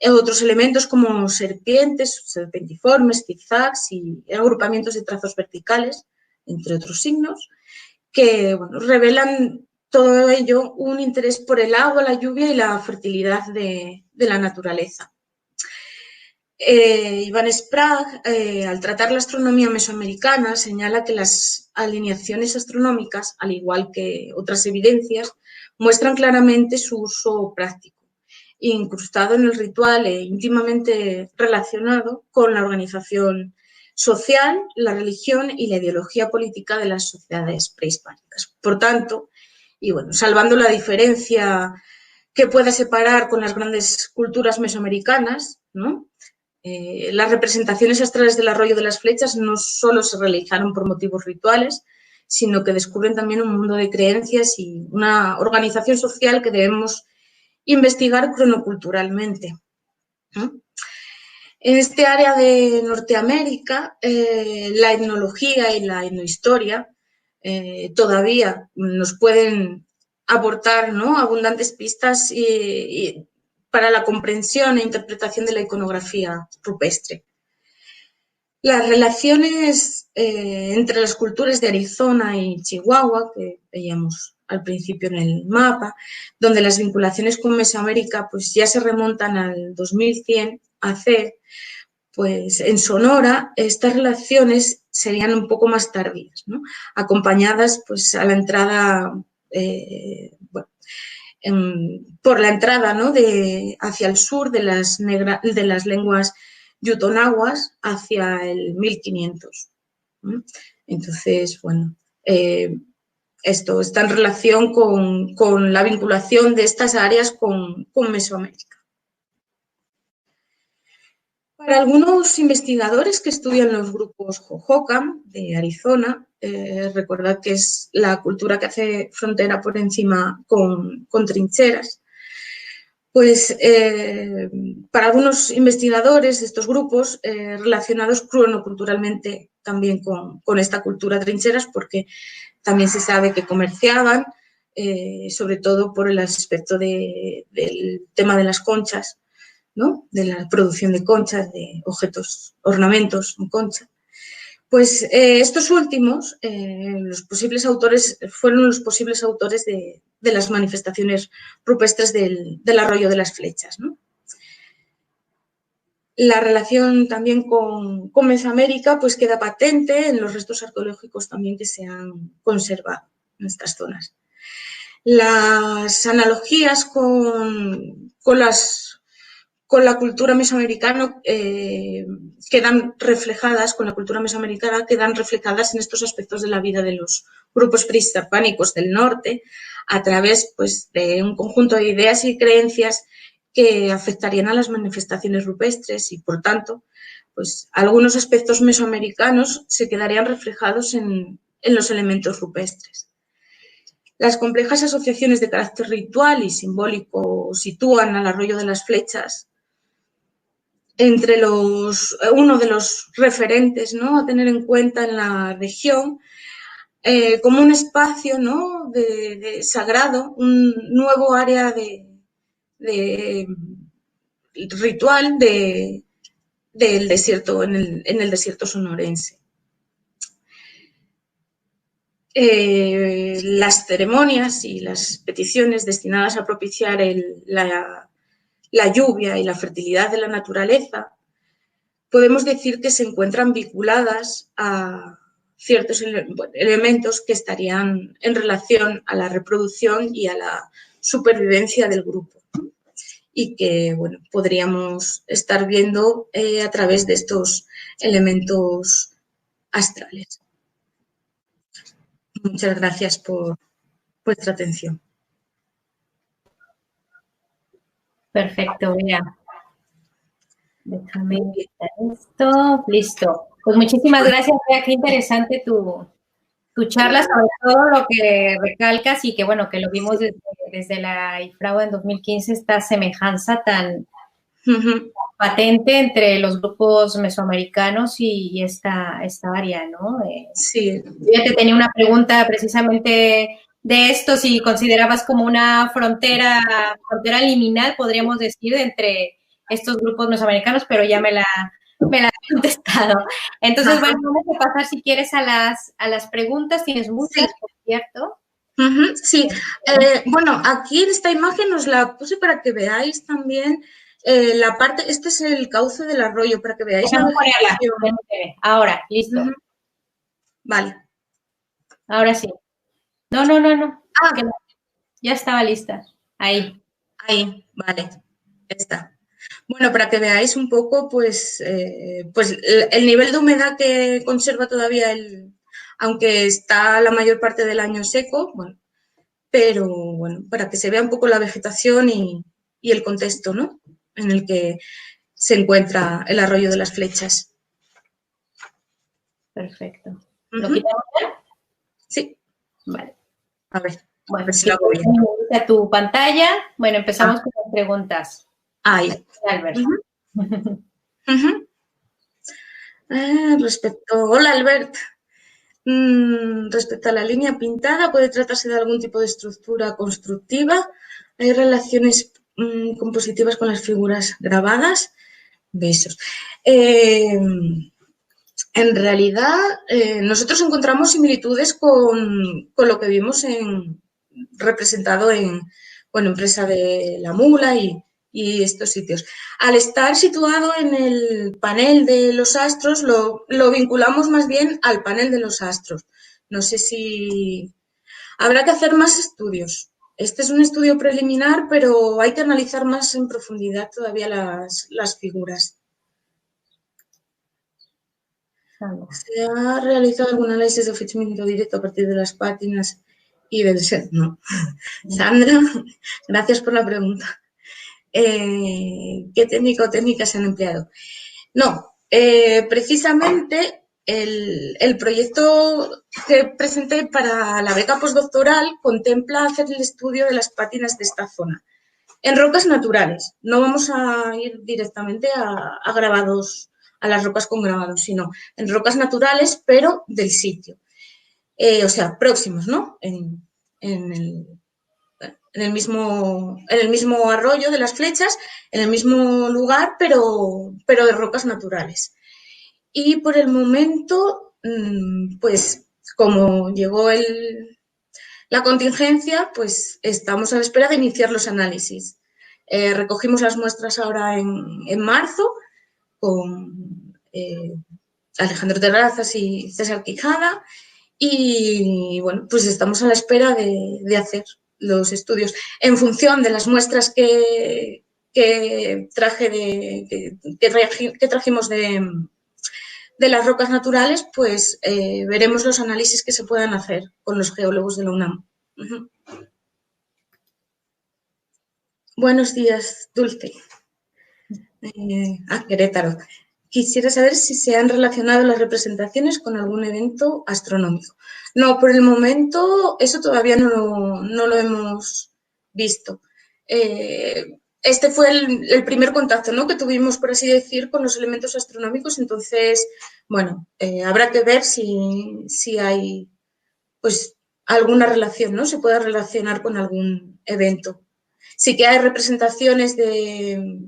otros elementos como serpientes, serpentiformes, zigzags y agrupamientos de trazos verticales, entre otros signos, que bueno, revelan todo ello un interés por el agua, la lluvia y la fertilidad de la naturaleza. Iván Sprague, al tratar la astronomía mesoamericana, señala que las alineaciones astronómicas, al igual que otras evidencias, muestran claramente su uso práctico, incrustado en el ritual e íntimamente relacionado con la organización social, la religión y la ideología política de las sociedades prehispánicas. Por tanto, y bueno, salvando la diferencia que pueda separar con las grandes culturas mesoamericanas, ¿no? Las representaciones astrales del arroyo de las flechas no solo se realizaron por motivos rituales, sino que descubren también un mundo de creencias y una organización social que debemos investigar cronoculturalmente, ¿no? En este área de Norteamérica, la etnología y la etnohistoria todavía nos pueden aportar, ¿no?, abundantes pistas para la comprensión e interpretación de la iconografía rupestre. Las relaciones entre las culturas de Arizona y Chihuahua, que veíamos al principio en el mapa, donde las vinculaciones con Mesoamérica pues, ya se remontan al 2100 AC, pues en Sonora estas relaciones serían un poco más tardías, ¿no?, acompañadas pues, a la entrada, por la entrada, ¿no?, hacia el sur de las lenguas yutonaguas hacia el 1500. Entonces, bueno, esto está en relación con la vinculación de estas áreas con Mesoamérica. Para algunos investigadores que estudian los grupos Hohokam de Arizona, recordad que es la cultura que hace frontera por encima con trincheras, pues para algunos investigadores de estos grupos relacionados cronoculturalmente también con esta cultura trincheras, porque también se sabe que comerciaban, sobre todo por el aspecto del tema de las conchas, ¿no?, de la producción de conchas, de objetos, ornamentos en concha. Pues estos últimos, los posibles autores, fueron los posibles autores de las manifestaciones rupestres del arroyo de las flechas, ¿no? La relación también con Mesoamérica pues queda patente en los restos arqueológicos también que se han conservado en estas zonas. Las analogías con la cultura mesoamericana quedan reflejadas en estos aspectos de la vida de los grupos prehispánicos del norte a través pues, de un conjunto de ideas y creencias que afectarían a las manifestaciones rupestres y, por tanto, pues, algunos aspectos mesoamericanos se quedarían reflejados en los elementos rupestres. Las complejas asociaciones de carácter ritual y simbólico sitúan al arroyo de las flechas entre uno de los referentes, ¿no?, a tener en cuenta en la región, como un espacio, ¿no?, de sagrado, un nuevo área de ritual del desierto, en el desierto sonorense. Las ceremonias y las peticiones destinadas a propiciar la lluvia y la fertilidad de la naturaleza, podemos decir que se encuentran vinculadas a ciertos elementos que estarían en relación a la reproducción y a la supervivencia del grupo, ¿no?, y que, bueno, podríamos estar viendo a través de estos elementos astrales. Muchas gracias por vuestra atención. Perfecto, mira. Déjame quitar esto. Listo. Pues muchísimas gracias, Bea. Qué interesante tu charla, sobre todo lo que recalcas y que, bueno, que lo vimos desde la IFRAU en 2015, esta semejanza tan patente entre los grupos mesoamericanos y esta área, ¿no? Sí. Yo te tenía una pregunta precisamente de esto, si considerabas como una frontera liminal, podríamos decir, entre estos grupos mesoamericanos, pero ya me la has contestado. Entonces, bueno, vamos a pasar, si quieres, a las preguntas. Tienes muchas, sí, por cierto. Sí. Bueno, aquí en esta imagen os la puse para que veáis también la parte, este es el cauce del arroyo, para que veáis la vegetación. Ahora, listo. Vale. Ahora sí. No. Ya estaba lista. Ahí. Ahí, vale. Está. Bueno, para que veáis un poco, pues el nivel de humedad que conserva todavía aunque está la mayor parte del año seco, bueno, pero bueno, para que se vea un poco la vegetación y el contexto, ¿no? En el que se encuentra el arroyo de las Flechas. Perfecto. ¿Lo quitamos ya? Sí. Vale. A ver, bueno, a ver si lo hago bien. A tu pantalla. Bueno, empezamos con las preguntas. Ahí. Albert. Hola, Albert. Respecto a la línea pintada, ¿puede tratarse de algún tipo de estructura constructiva? ¿Hay relaciones compositivas con las figuras grabadas? Besos. En realidad, nosotros encontramos similitudes con lo que vimos representado en Presa de la Mula y estos sitios. Al estar situado en el panel de los astros, lo vinculamos más bien al panel de los astros. No sé si habrá que hacer más estudios. Este es un estudio preliminar, pero hay que analizar más en profundidad todavía las figuras. ¿Se ha realizado algún análisis de ofrecimiento directo a partir de las páginas y del set? No. Sandra, gracias por la pregunta. ¿Qué técnica o técnicas se han empleado? No, precisamente el proyecto que presenté para la beca postdoctoral contempla hacer el estudio de las pátinas de esta zona en rocas naturales. No vamos a ir directamente a grabados, a las rocas con grabados, sino en rocas naturales, pero del sitio. O sea, próximos, ¿no? En el mismo arroyo de las Flechas, en el mismo lugar, pero de rocas naturales. Y por el momento, pues como llegó la contingencia, pues estamos a la espera de iniciar los análisis. Recogimos las muestras ahora en marzo con Alejandro Terrazas y César Quijada y bueno, pues estamos a la espera de hacer los estudios. En función de las muestras que trajimos de las rocas naturales, pues veremos los análisis que se puedan hacer con los geólogos de la UNAM. Buenos días, Dulce. Querétaro. Quisiera saber si se han relacionado las representaciones con algún evento astronómico. No, por el momento eso todavía no lo hemos visto. Este fue el primer contacto, ¿no?, que tuvimos, por así decir, con los elementos astronómicos. Entonces, bueno, habrá que ver si hay pues alguna relación, ¿no? Se puede relacionar con algún evento. Sí que hay representaciones de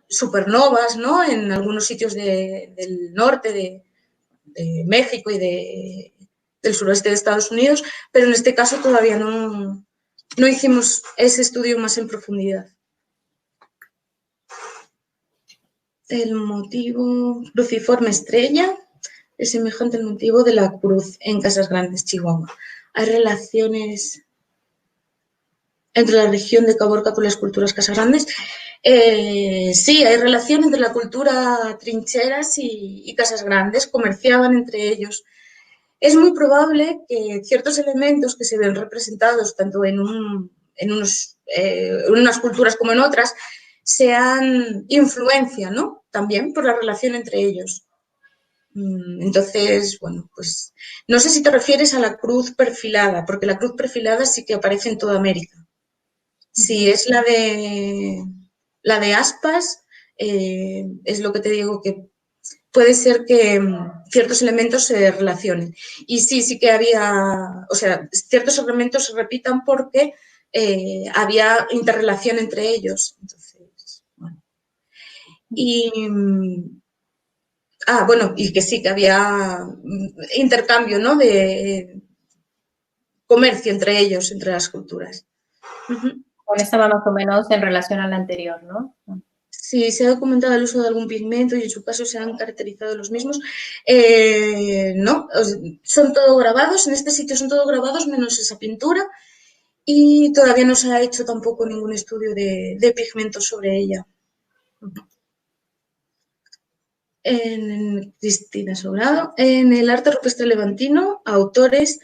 supernovas, ¿no?, en algunos sitios del norte de México y del suroeste de Estados Unidos, pero en este caso todavía no hicimos ese estudio más en profundidad. El motivo cruciforme estrella es semejante al motivo de la cruz en Casas Grandes, Chihuahua. ¿Hay relaciones entre la región de Caborca con las culturas Casagrandes? Sí, hay relación entre la cultura Trincheras y Casas Grandes, comerciaban entre ellos. Es muy probable que ciertos elementos que se ven representados tanto en unas culturas como en otras sean influencia, ¿no?, también por la relación entre ellos. Entonces, bueno, pues no sé si te refieres a la cruz perfilada, porque la cruz perfilada sí que aparece en toda América. Si es la de aspas, es lo que te digo, que puede ser que ciertos elementos se relacionen. Y sí que había, o sea, ciertos elementos se repitan porque había interrelación entre ellos. Entonces, bueno. Y que sí, que había intercambio, ¿no?, de comercio entre ellos, entre las culturas. Con esta va más o menos en relación a la anterior, ¿no? Sí, se ha documentado el uso de algún pigmento y en su caso se han caracterizado los mismos. No, son todos grabados, en este sitio son todos grabados menos esa pintura y todavía no se ha hecho tampoco ningún estudio de pigmentos sobre ella. Cristina Sobrado. En el arte rupestre levantino, autores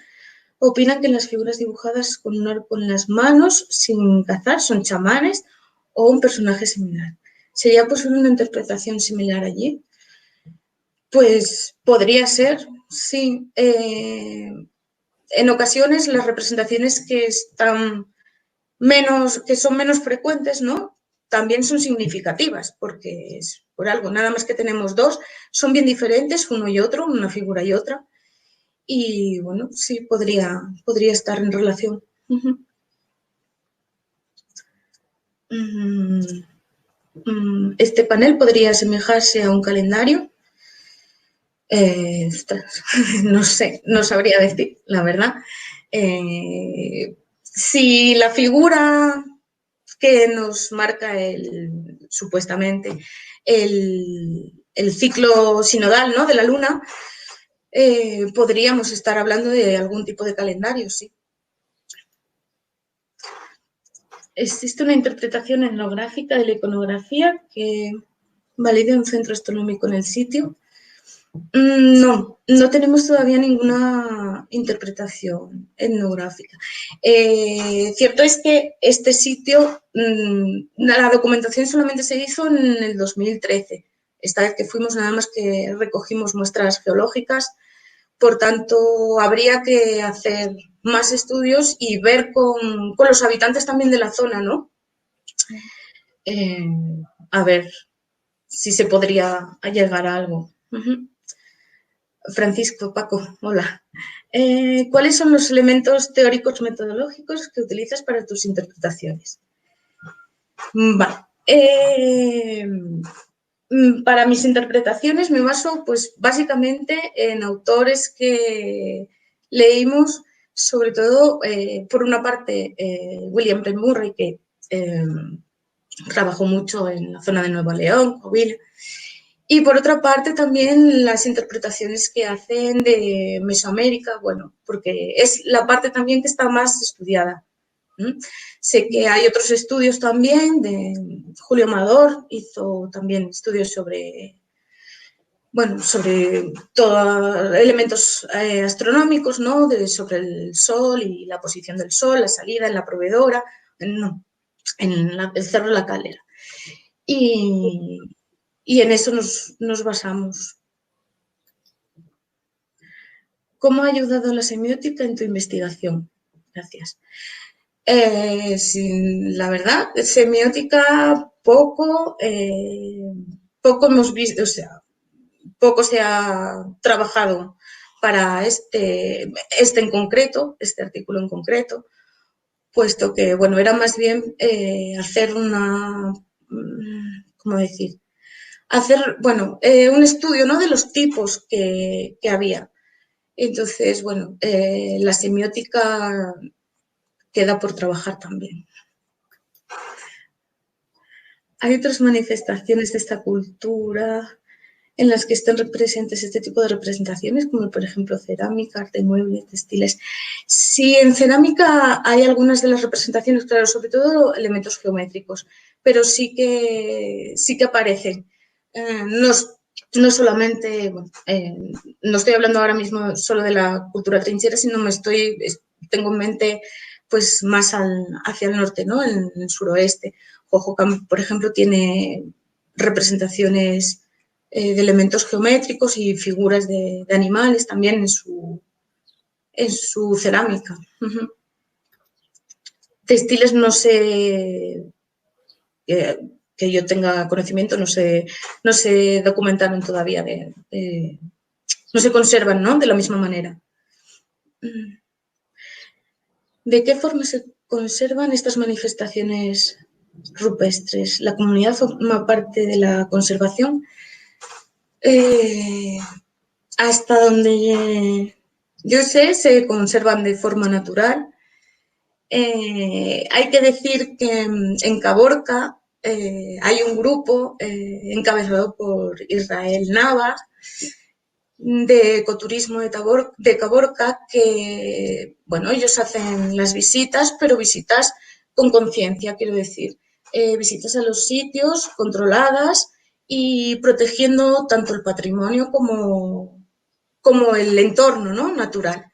opinan que las figuras dibujadas con un arco en las manos, sin cazar, son chamanes o un personaje similar. ¿Sería posible una interpretación similar allí? Pues podría ser, sí. En ocasiones las representaciones que son menos frecuentes, ¿no? También son significativas, porque es por algo, nada más que tenemos dos, son bien diferentes, uno y otro, una figura y otra, y bueno, sí, podría estar en relación. Este panel podría asemejarse a un calendario. No sé, no sabría decir, la verdad. Si la figura que nos marca supuestamente el ciclo sinodal, ¿no?, de la luna, podríamos estar hablando de algún tipo de calendario, sí. Existe una interpretación etnográfica de la iconografía que valide un centro astronómico en el sitio. No, no tenemos todavía ninguna interpretación etnográfica. Cierto es que este sitio, la documentación solamente se hizo en el 2013. Esta vez que fuimos nada más que recogimos muestras geológicas, por tanto habría que hacer más estudios y ver con los habitantes también de la zona, ¿no? A ver si se podría llegar a algo. Francisco, Paco, hola. ¿Cuáles son los elementos teóricos metodológicos que utilizas para tus interpretaciones? Vale. Para mis interpretaciones me baso, pues, básicamente en autores que leímos, sobre todo, por una parte, William Penn Murray, que trabajó mucho en la zona de Nueva León, Coahuila. Y por otra parte también las interpretaciones que hacen de Mesoamérica, bueno, porque es la parte también que está más estudiada. Sé que hay otros estudios también, de Julio Amador hizo también estudios sobre, bueno, sobre todos elementos astronómicos, ¿no? Sobre el Sol y la posición del Sol, la salida en la proveedora, no, en el Cerro de la Calera. Y en eso nos basamos. ¿Cómo ha ayudado la semiótica en tu investigación? Gracias. La verdad, semiótica poco hemos visto, o sea, poco se ha trabajado para este en concreto, este artículo en concreto, puesto que, bueno, era más bien hacer ¿cómo decir? Hacer, bueno, un estudio, ¿no?, de los tipos que había. Entonces, bueno, la semiótica queda por trabajar también. Hay otras manifestaciones de esta cultura en las que están presentes este tipo de representaciones, como por ejemplo cerámica, arte mueble, textiles. Sí, en cerámica hay algunas de las representaciones, claro, sobre todo elementos geométricos, pero sí que aparecen. No solamente, bueno, no estoy hablando ahora mismo solo de la cultura trinchera, sino tengo en mente, pues, más hacia el norte, ¿no?, en el suroeste. Hohokam, por ejemplo, tiene representaciones de elementos geométricos y figuras de animales también en su cerámica. Textiles no sé, que yo tenga conocimiento, no se documentaron todavía, no se conservan, ¿no?, de la misma manera. ¿De qué forma se conservan estas manifestaciones rupestres? ¿La comunidad forma parte de la conservación? Hasta donde yo sé, se conservan de forma natural. Hay que decir que en Caborca hay un grupo encabezado por Israel Navas, de ecoturismo de Caborca, que, bueno, ellos hacen las visitas, pero visitas con conciencia, quiero decir, visitas a los sitios controladas y protegiendo tanto el patrimonio como el entorno, ¿no?, natural.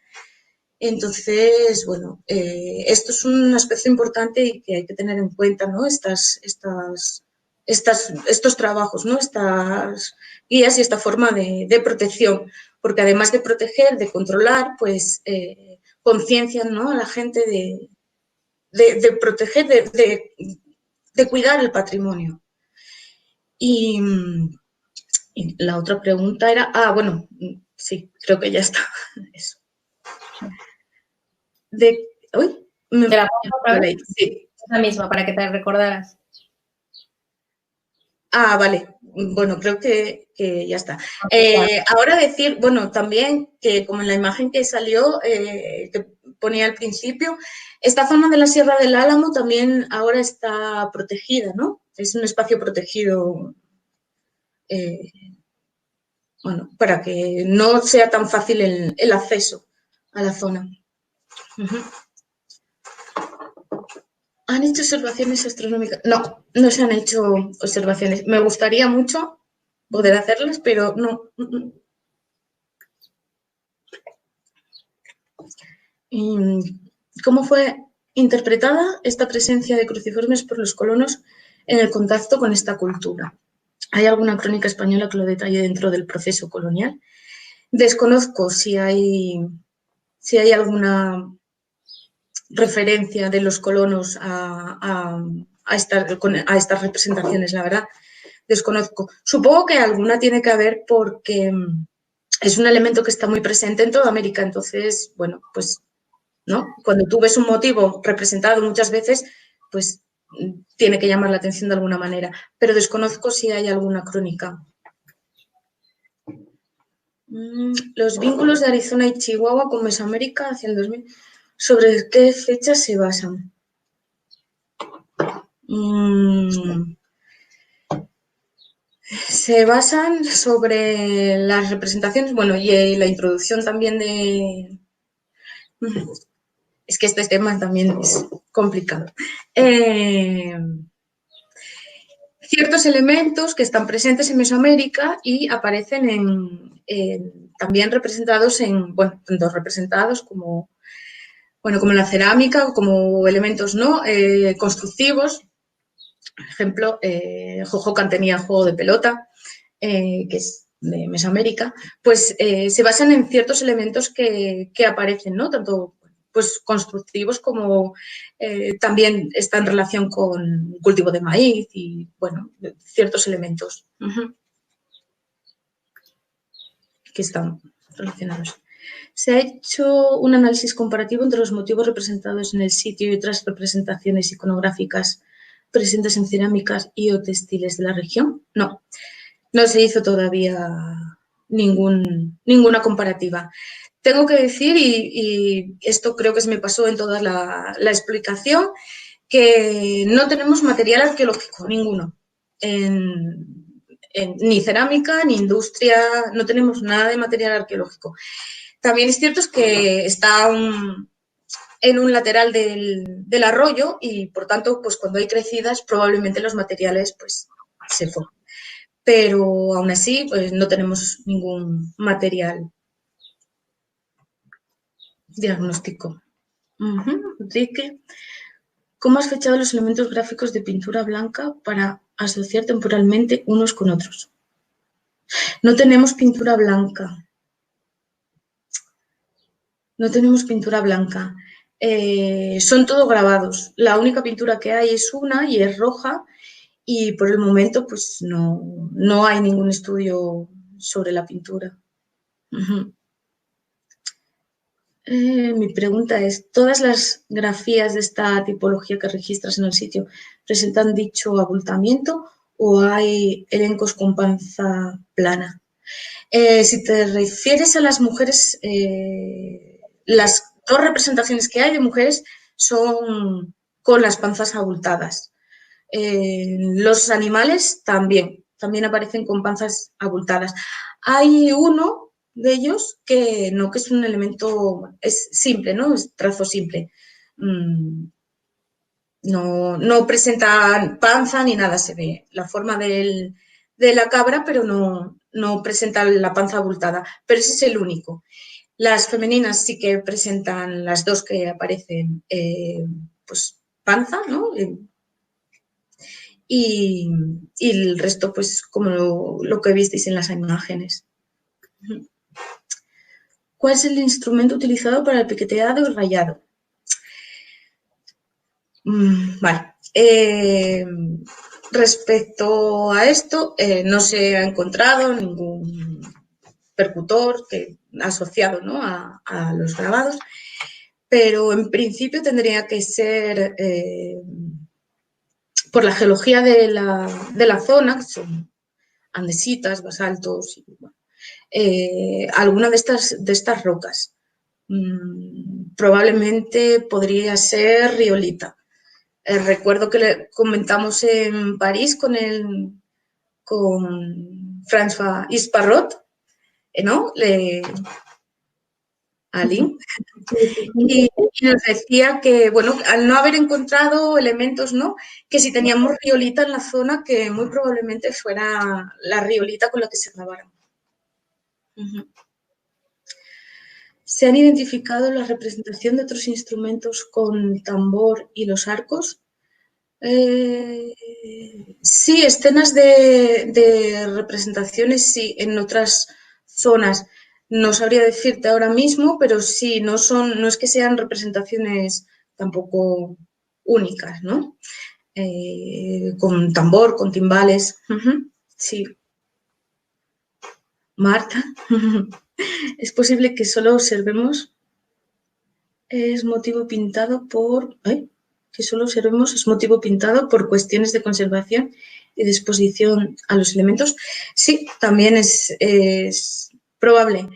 Entonces, bueno, esto es un aspecto importante y que hay que tener en cuenta, ¿no?, estos trabajos, ¿no?, estas guías y esta forma de protección, porque además de proteger, de controlar, pues conciencian, ¿no?, a la gente de proteger, de cuidar el patrimonio. Y la otra pregunta era, bueno, sí, creo que ya está. Eso. ¿Uy? ¿Te la pongo otra vez? Sí. La misma, para que te recordaras. Vale. Bueno, creo que ya está. Ahora decir, bueno, también que como en la imagen que salió, que ponía al principio, esta zona de la Sierra del Álamo también ahora está protegida, ¿no? Es un espacio protegido, bueno, para que no sea tan fácil el acceso a la zona. ¿Han hecho observaciones astronómicas? No, no se han hecho observaciones. Me gustaría mucho poder hacerlas, pero no. ¿Cómo fue interpretada esta presencia de cruciformes por los colonos en el contacto con esta cultura? ¿Hay alguna crónica española que lo detalle dentro del proceso colonial? Desconozco si hay alguna referencia de los colonos a estas representaciones, la verdad, desconozco. Supongo que alguna tiene que haber porque es un elemento que está muy presente en toda América, entonces, bueno, pues, ¿no? Cuando tú ves un motivo representado muchas veces, pues tiene que llamar la atención de alguna manera, pero desconozco si hay alguna crónica. Los vínculos de Arizona y Chihuahua con Mesoamérica hacia el 2000, ¿sobre qué fechas se basan? Se basan sobre las representaciones, bueno, y la introducción también de... Es que este tema también es complicado. Ciertos elementos que están presentes en Mesoamérica y aparecen también representados bueno, tanto representados como la cerámica, como elementos no constructivos. Por ejemplo, Hohokam tenía juego de pelota, que es de Mesoamérica, pues se basan en ciertos elementos que aparecen, ¿no? Tanto pues constructivos como también está en relación con cultivo de maíz y, bueno, ciertos elementos que están relacionados. Se ha hecho un análisis comparativo entre los motivos representados en el sitio y otras representaciones iconográficas presentes en cerámicas y o textiles de la región. No se hizo todavía ninguna comparativa. Tengo que decir, y esto creo que se me pasó en toda la explicación, que no tenemos material arqueológico, ninguno. Ni cerámica, ni industria, no tenemos nada de material arqueológico. También es cierto que está en un lateral del arroyo y, por tanto, pues cuando hay crecidas, probablemente los materiales pues se forman. Pero aún así, pues no tenemos ningún material diagnóstico. Enrique, ¿cómo has fechado los elementos gráficos de pintura blanca para asociar temporalmente unos con otros? No tenemos pintura blanca. No tenemos pintura blanca. Son todo grabados. La única pintura que hay es una y es roja y por el momento pues no hay ningún estudio sobre la pintura. Mi pregunta es, ¿todas las grafías de esta tipología que registras en el sitio presentan dicho abultamiento o hay elencos con panza plana? Si te refieres a las mujeres, las dos representaciones que hay de mujeres son con las panzas abultadas. Los animales también aparecen con panzas abultadas. Hay uno de ellos que no, que es un elemento, es simple, ¿no? Es trazo simple. No presenta panza ni nada, se ve la forma de la cabra, pero no presenta la panza abultada, pero ese es el único. Las femeninas sí que presentan, las dos que aparecen, pues panza, ¿no? Y el resto, pues como lo que visteis en las imágenes. ¿Cuál es el instrumento utilizado para el piqueteado y rayado? Vale. Respecto a esto, no se ha encontrado ningún percutor asociado, ¿no?, a los grabados, pero en principio tendría que ser por la geología de la zona, que son andesitas, basaltos, y, bueno, alguna de estas rocas. Probablemente podría ser riolita. Recuerdo que le comentamos en París con François Isparrot, ¿no? Ali. Y nos decía que, bueno, al no haber encontrado elementos, ¿no?, que si teníamos riolita en la zona, que muy probablemente fuera la riolita con la que se grabaron. ¿Se han identificado la representación de otros instrumentos con tambor y los arcos? Sí, escenas de representaciones, sí, en otras zonas. No sabría decirte ahora mismo, pero sí, no es que sean representaciones tampoco únicas, ¿no? Con tambor, con timbales. Sí. Marta, es posible que solo observemos es motivo pintado por cuestiones de conservación y de exposición a los elementos. Sí, también es probable.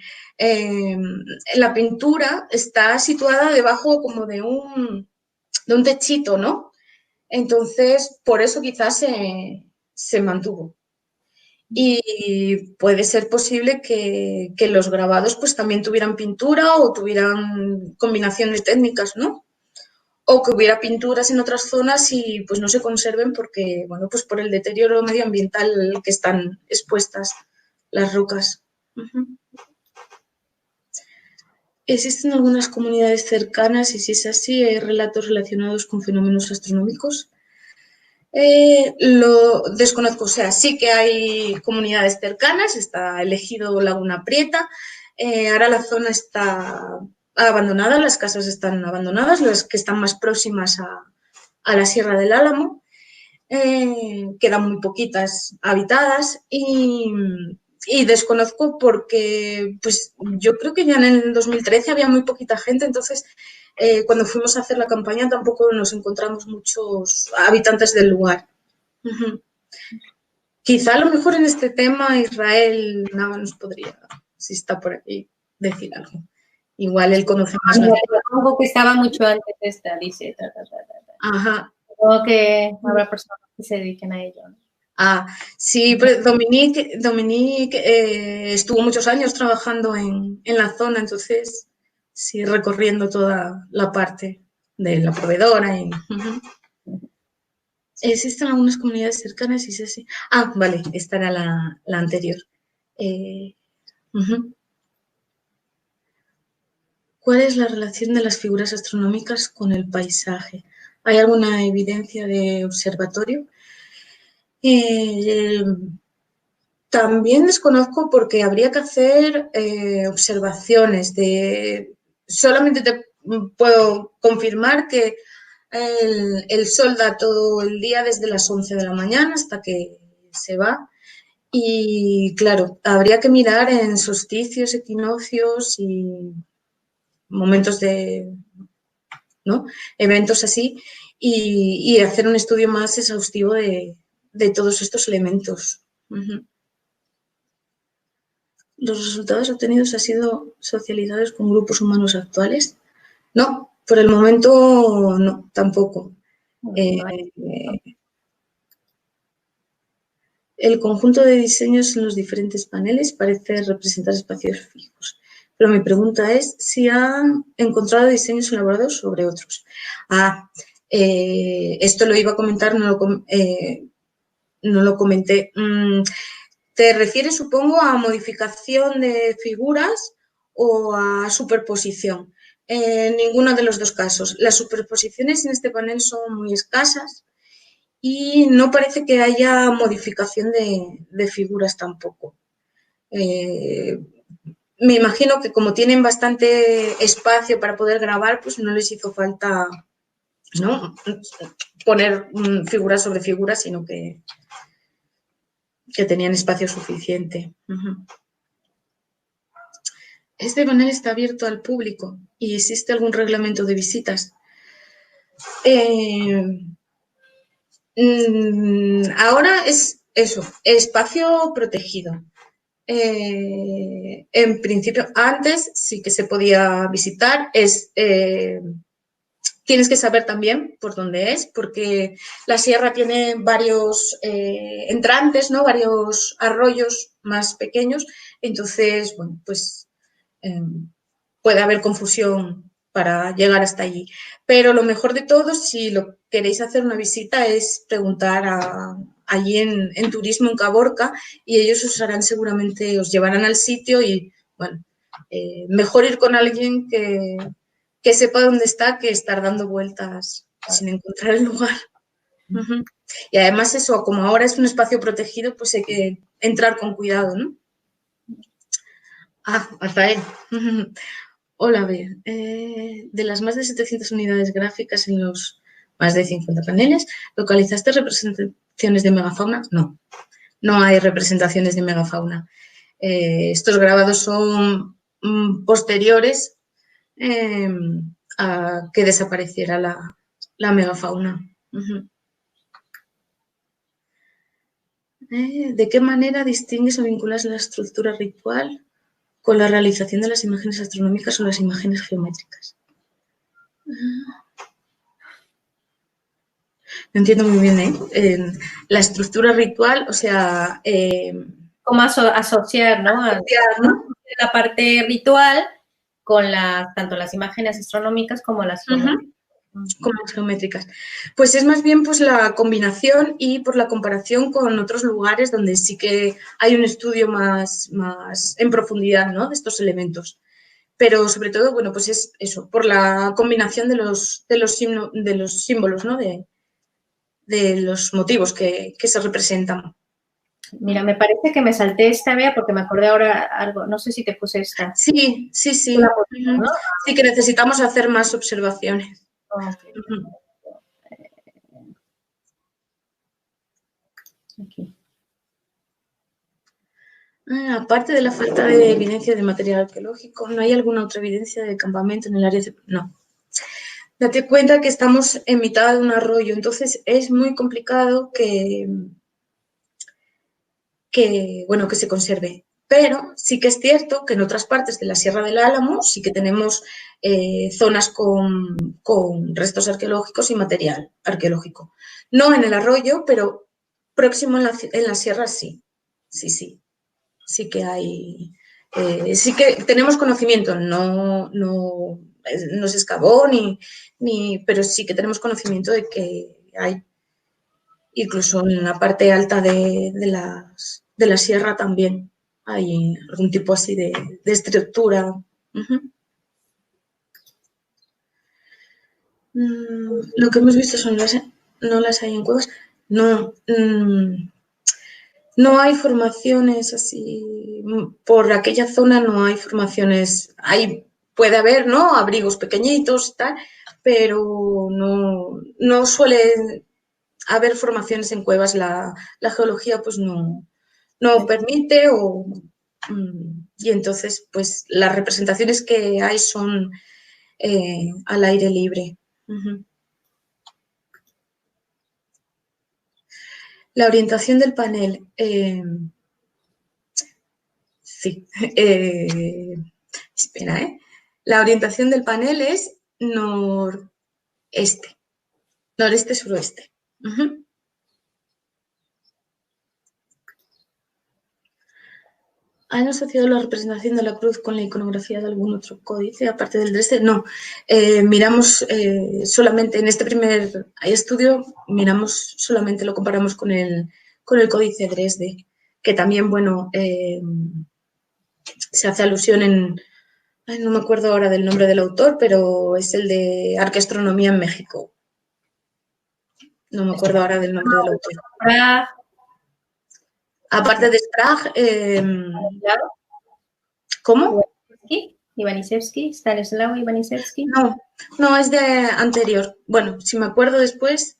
La pintura está situada debajo como de un techito, ¿no? Entonces, por eso quizás se mantuvo. Y puede ser posible que los grabados pues también tuvieran pintura o tuvieran combinación de técnicas, ¿no? O que hubiera pinturas en otras zonas y pues no se conserven porque, bueno, pues por el deterioro medioambiental que están expuestas las rocas. ¿Existen algunas comunidades cercanas y si es así, hay relatos relacionados con fenómenos astronómicos? Lo desconozco, o sea, sí que hay comunidades cercanas, está el ejido Laguna Prieta, ahora la zona está abandonada, las casas están abandonadas, las que están más próximas a la Sierra del Álamo, quedan muy poquitas habitadas y desconozco porque pues yo creo que ya en el 2013 había muy poquita gente, entonces cuando fuimos a hacer la campaña tampoco nos encontramos muchos habitantes del lugar. Quizá a lo mejor en este tema Israel Nava nos podría, si está por aquí, decir algo. Igual él conoce más. Algo que estaba mucho antes de esta, dice. Ajá. Supongo que habrá personas que se dediquen a ello, ¿no? Sí, pero Dominique estuvo muchos años trabajando en la zona, entonces sí, recorriendo toda la parte de la proveedora. Existen algunas comunidades cercanas y sí, sí. Vale, esta era la anterior. ¿Cuál es la relación de las figuras astronómicas con el paisaje? ¿Hay alguna evidencia de observatorio? También desconozco porque habría que hacer observaciones. Solamente te puedo confirmar que el sol da todo el día desde las 11 de la mañana hasta que se va. Y claro, habría que mirar en solsticios, equinoccios y momentos ¿no?, eventos así y hacer un estudio más exhaustivo de todos estos elementos. ¿Los resultados obtenidos han sido socializados con grupos humanos actuales? No, por el momento no, tampoco. El conjunto de diseños en los diferentes paneles parece representar espacios fijos, pero mi pregunta es si han encontrado diseños elaborados sobre otros. Esto lo iba a comentar, no lo comenté. ¿Te refieres, supongo, a modificación de figuras o a superposición? En ninguno de los dos casos. Las superposiciones en este panel son muy escasas y no parece que haya modificación de figuras tampoco. Me imagino que como tienen bastante espacio para poder grabar, pues no les hizo falta, ¿no?, poner figuras sobre figuras, sino que tenían espacio suficiente. Este panel está abierto al público y existe algún reglamento de visitas. Ahora es eso, espacio protegido. En principio, antes sí que se podía visitar. Tienes que saber también por dónde es, porque la sierra tiene varios entrantes, ¿no?, varios arroyos más pequeños. Entonces, bueno, pues puede haber confusión para llegar hasta allí. Pero lo mejor de todo, si lo queréis hacer una visita, es preguntar allí en Turismo en Caborca y ellos os harán seguramente, os llevarán al sitio y, bueno, mejor ir con alguien que sepa dónde está que estar dando vueltas sin encontrar el lugar. Y además eso, como ahora es un espacio protegido, pues hay que entrar con cuidado, ¿no? Azael. Hola, Bea. De las más de 700 unidades gráficas en los más de 50 paneles, ¿localizaste representaciones de megafauna? No, no hay representaciones de megafauna. Estos grabados son posteriores a que desapareciera la megafauna. ¿De qué manera distingues o vinculas la estructura ritual con la realización de las imágenes astronómicas o las imágenes geométricas? No entiendo muy bien, la estructura ritual, o sea... ¿Cómo asociar, ¿no?, la parte ritual con tanto las imágenes astronómicas como las geométricas? Como las geométricas. Pues es más bien pues la combinación y por la comparación con otros lugares donde sí que hay un estudio más en profundidad, ¿no?, de estos elementos. Pero sobre todo, bueno, pues es eso, por la combinación de los símbolos, ¿no?, de los motivos que se representan. Mira, me parece que me salté esta, Bea, porque me acordé ahora algo. No sé si te puse esta. Sí. ¿No? Sí que necesitamos hacer más observaciones. Okay. Aquí. Aparte de la falta de evidencia de material arqueológico, ¿no hay alguna otra evidencia de campamento en el área? No. Date cuenta que estamos en mitad de un arroyo, entonces es muy complicado que se conserve. Pero sí que es cierto que en otras partes de la Sierra del Álamo sí que tenemos zonas con restos arqueológicos y material arqueológico. No en el arroyo, pero próximo en la sierra sí. Sí que hay... sí que tenemos conocimiento, no se excavó, pero sí que tenemos conocimiento de que hay, incluso en la parte alta de la sierra también hay algún tipo así de estructura. Lo que hemos visto no las hay en cuevas. No, no hay formaciones así, por aquella zona no hay formaciones, puede haber, ¿no?, abrigos pequeñitos y tal, pero no suele haber formaciones en cuevas, la geología pues no permite y entonces pues las representaciones que hay son al aire libre. La orientación del panel, sí, espera, la orientación del panel es noreste-suroeste. ¿Han asociado la representación de la cruz con la iconografía de algún otro códice, aparte del Dresde? No, miramos solamente en este primer estudio, miramos solamente, lo comparamos con el códice Dresde, que también, bueno, se hace alusión ay, no me acuerdo ahora del nombre del autor, pero es el de Arqueastronomía en México. No me acuerdo ahora del nombre del autor. Aparte de Sprague, ¿cómo? Ivaniševský, Stanislao Ivaniševský. No, es de anterior. Bueno, si me acuerdo después.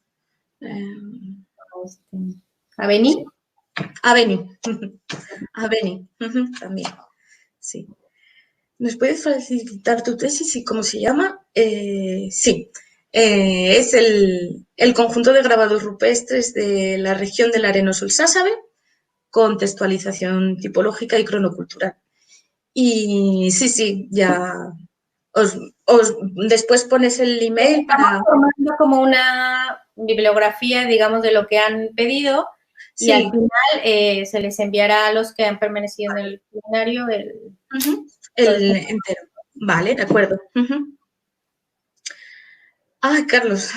¿Aveni? Aveni. Aveni, también. Sí. ¿Nos puedes facilitar tu tesis y cómo se llama? Sí. Es el conjunto de grabados rupestres de la región del Arenoso-el-Sásabe, contextualización tipológica y cronocultural. Y sí, ya os después pones el email para... Estamos formando como una bibliografía, digamos, de lo que han pedido, sí. Y al final se les enviará a los que han permanecido en el seminario el entero. Vale, de acuerdo. Carlos,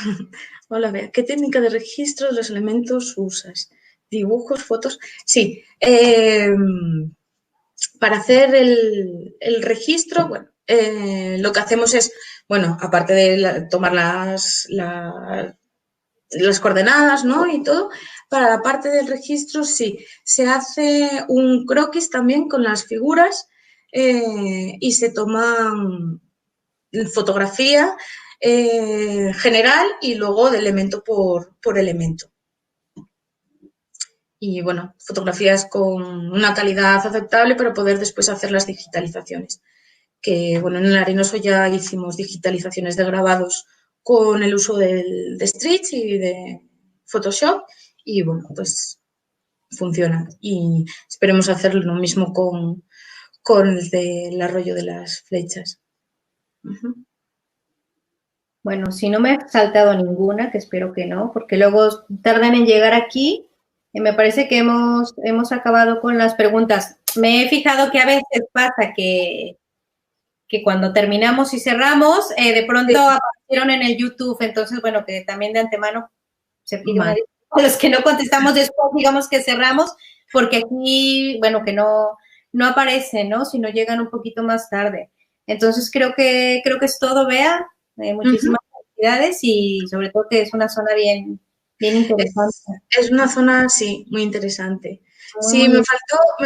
hola, Bea. ¿Qué técnica de registro de los elementos usas? ¿Dibujos, fotos? Sí. Para hacer el registro, bueno, lo que hacemos es, bueno, aparte de tomar las coordenadas, ¿no? Y todo, para la parte del registro, sí, se hace un croquis también con las figuras y se toma fotografía general y luego de elemento por elemento. Y, bueno, fotografías con una calidad aceptable para poder después hacer las digitalizaciones. Que, bueno, en el Arenoso ya hicimos digitalizaciones de grabados con el uso de Stitch y de Photoshop y, bueno, pues funciona. Y esperemos hacer lo mismo con el del arroyo de las flechas. Bueno, si no me he saltado ninguna, que espero que no, porque luego tardan en llegar aquí. Me parece que hemos acabado con las preguntas. Me he fijado que a veces pasa que cuando terminamos y cerramos, de pronto aparecieron en el YouTube, entonces, bueno, que también de antemano se pide una disculpa a los que no contestamos después, digamos que cerramos, porque aquí, bueno, que no aparecen, ¿no? Sino llegan un poquito más tarde. Entonces, creo que es todo, Bea. Muchísimas felicidades y sobre todo que es una zona bien interesante. Es una zona, sí, muy interesante. Sí, me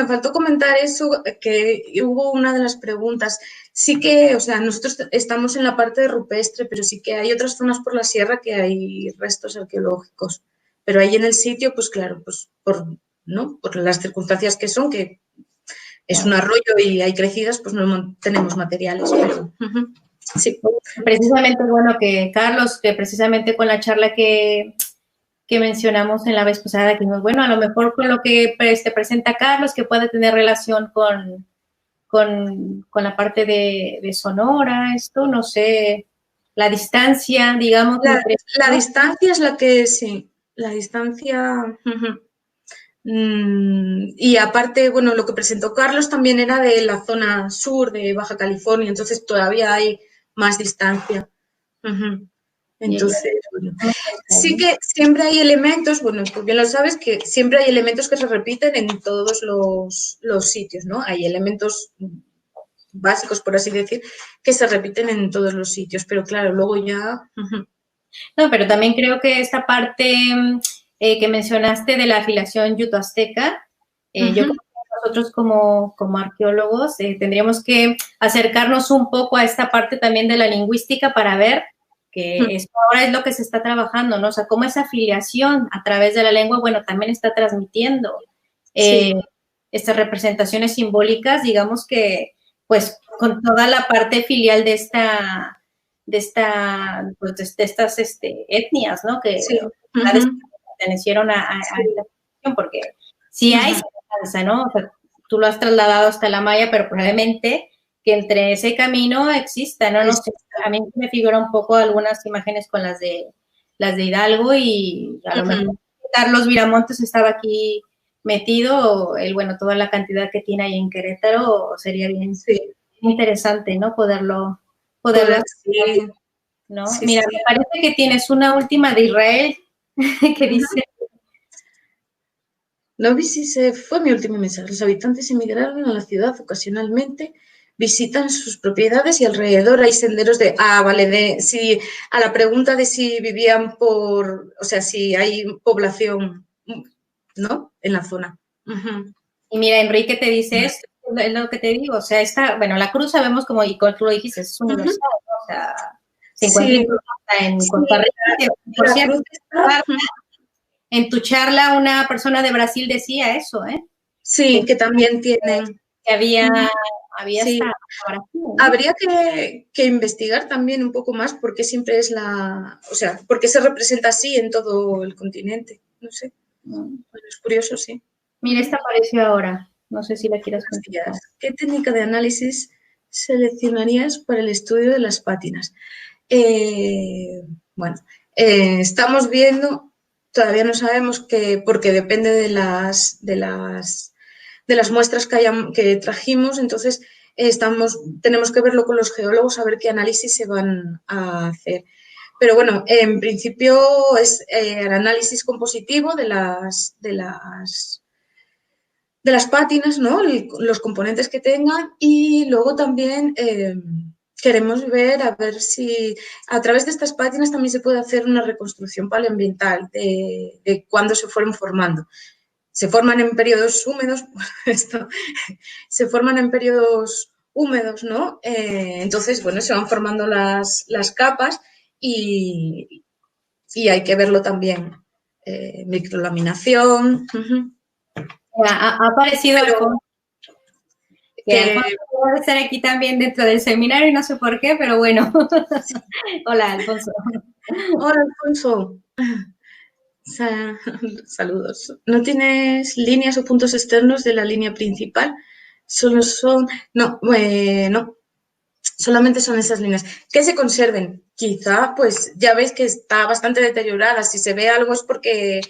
faltó comentar eso, que hubo una de las preguntas. Sí que, o sea, nosotros estamos en la parte rupestre, pero sí que hay otras zonas por la sierra que hay restos arqueológicos. Pero ahí en el sitio, pues claro, pues por las circunstancias que son, que es un arroyo y hay crecidas, pues no tenemos materiales. Pero, sí. Precisamente, bueno, que Carlos, que precisamente con la charla que mencionamos en la vez pasada, que bueno, a lo mejor con lo que presenta Carlos, que puede tener relación con la parte de Sonora, esto, no sé, la distancia, digamos. La distancia es la que, sí, la distancia... Y aparte, bueno, lo que presentó Carlos también era de la zona sur de Baja California, entonces todavía hay más distancia. Entonces, bueno, sí que siempre hay elementos, bueno, pues bien lo sabes, que siempre hay elementos que se repiten en todos los sitios, ¿no? Hay elementos básicos, por así decir, que se repiten en todos los sitios, pero claro, luego ya... No, pero también creo que esta parte que mencionaste de la afiliación yuto-azteca, yo creo que nosotros como arqueólogos tendríamos que acercarnos un poco a esta parte también de la lingüística para ver que esto ahora es lo que se está trabajando, ¿no? O sea, cómo esa afiliación a través de la lengua, bueno, también está transmitiendo estas representaciones simbólicas, digamos que, pues, con toda la parte filial de estas etnias, ¿no? Que pertenecieron a esta cuestión, porque sí hay semejanza, ¿no? O sea, tú lo has trasladado hasta la maya, pero probablemente que entre ese camino exista, ¿no? No sé, a mí me figura un poco algunas imágenes con las de Hidalgo y a lo mejor Carlos Viramontes estaba aquí metido, bueno, toda la cantidad que tiene ahí en Querétaro, sería bien interesante, ¿no? Poderlo sí. ¿no? Sí, Mira, sí. me parece que tienes una última de Israel que dice... No vi si se fue mi último mensaje. Los habitantes emigraron a la ciudad ocasionalmente, visitan sus propiedades y alrededor hay senderos de... Ah, vale, si, a la pregunta de si vivían por... O sea, si hay población, ¿no? En la zona. Y mira, Enrique te dice esto, es lo que te digo, o sea, bueno, la cruz sabemos como, y tú lo dijiste, es universal, ¿no? O sea, se encuentra Sí, en Costa Rica. Por la cierto, cruz está... en tu charla una persona de Brasil decía eso, ¿eh? Sí, que también tienen... Que había Sí. hasta Brasil, ¿no? Habría que investigar también un poco más por qué siempre es la... O sea, por qué se representa así en todo el continente. No sé. Bueno, es curioso, sí. Mira, esta apareció ahora. No sé si la quieras consultar. ¿Qué técnica de análisis seleccionarías para el estudio de las pátinas? Bueno, estamos viendo, todavía no sabemos que, porque depende de las muestras que trajimos, entonces tenemos que verlo con los geólogos a ver qué análisis se van a hacer. Pero bueno, en principio es el análisis compositivo de las pátinas, ¿no? Los componentes que tengan y luego también queremos ver a ver si a través de estas pátinas también se puede hacer una reconstrucción paleoambiental de cuándo se fueron formando. Se forman en periodos húmedos, se forman en periodos húmedos, ¿no? Entonces, bueno, se van formando las capas y hay que verlo también. Microlaminación. Ha aparecido Alfonso. Que Alfonso debe estar aquí también dentro del seminario, no sé por qué, pero bueno. Sí. Hola, Alfonso. Hola, Alfonso. Saludos. ¿No tienes líneas o puntos externos de la línea principal? Solo son... No, no. Solamente son esas líneas. Que se conserven. Quizá, pues, ya veis que está bastante deteriorada. Si se ve algo es porque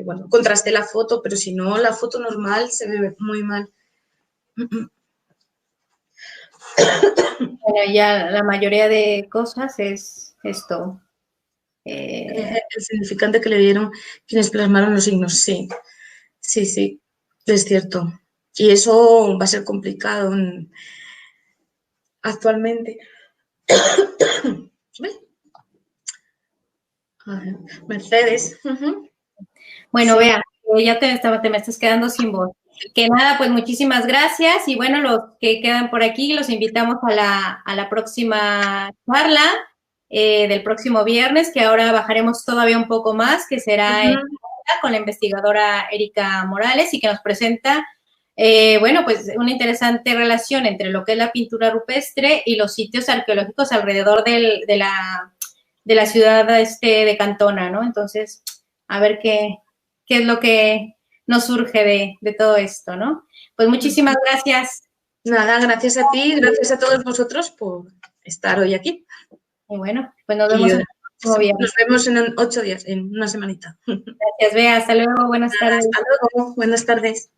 bueno, contrasté la foto, pero si no, la foto normal se ve muy mal. Bueno, ya la mayoría de cosas es esto. El significante que le dieron quienes plasmaron los signos, sí. Sí, sí, es cierto. Y eso va a ser complicado actualmente. Mercedes. Bueno, Sí. vea, ya te me estás quedando sin voz. Que nada, pues muchísimas gracias y bueno, los que quedan por aquí los invitamos a la próxima charla del próximo viernes, que ahora bajaremos todavía un poco más, que será con la investigadora Erika Morales y que nos presenta, bueno, pues una interesante relación entre lo que es la pintura rupestre y los sitios arqueológicos alrededor de la ciudad de Cantona, ¿no? Entonces, a ver qué es lo que nos surge de todo esto, ¿no? Pues muchísimas gracias. Nada, gracias a ti, gracias a todos vosotros por estar hoy aquí. Y bueno, pues nos vemos el próximo viernes. Nos vemos en 8 días, en una semanita. Gracias, Bea. Hasta luego. Buenas tardes. Hasta luego. Buenas tardes.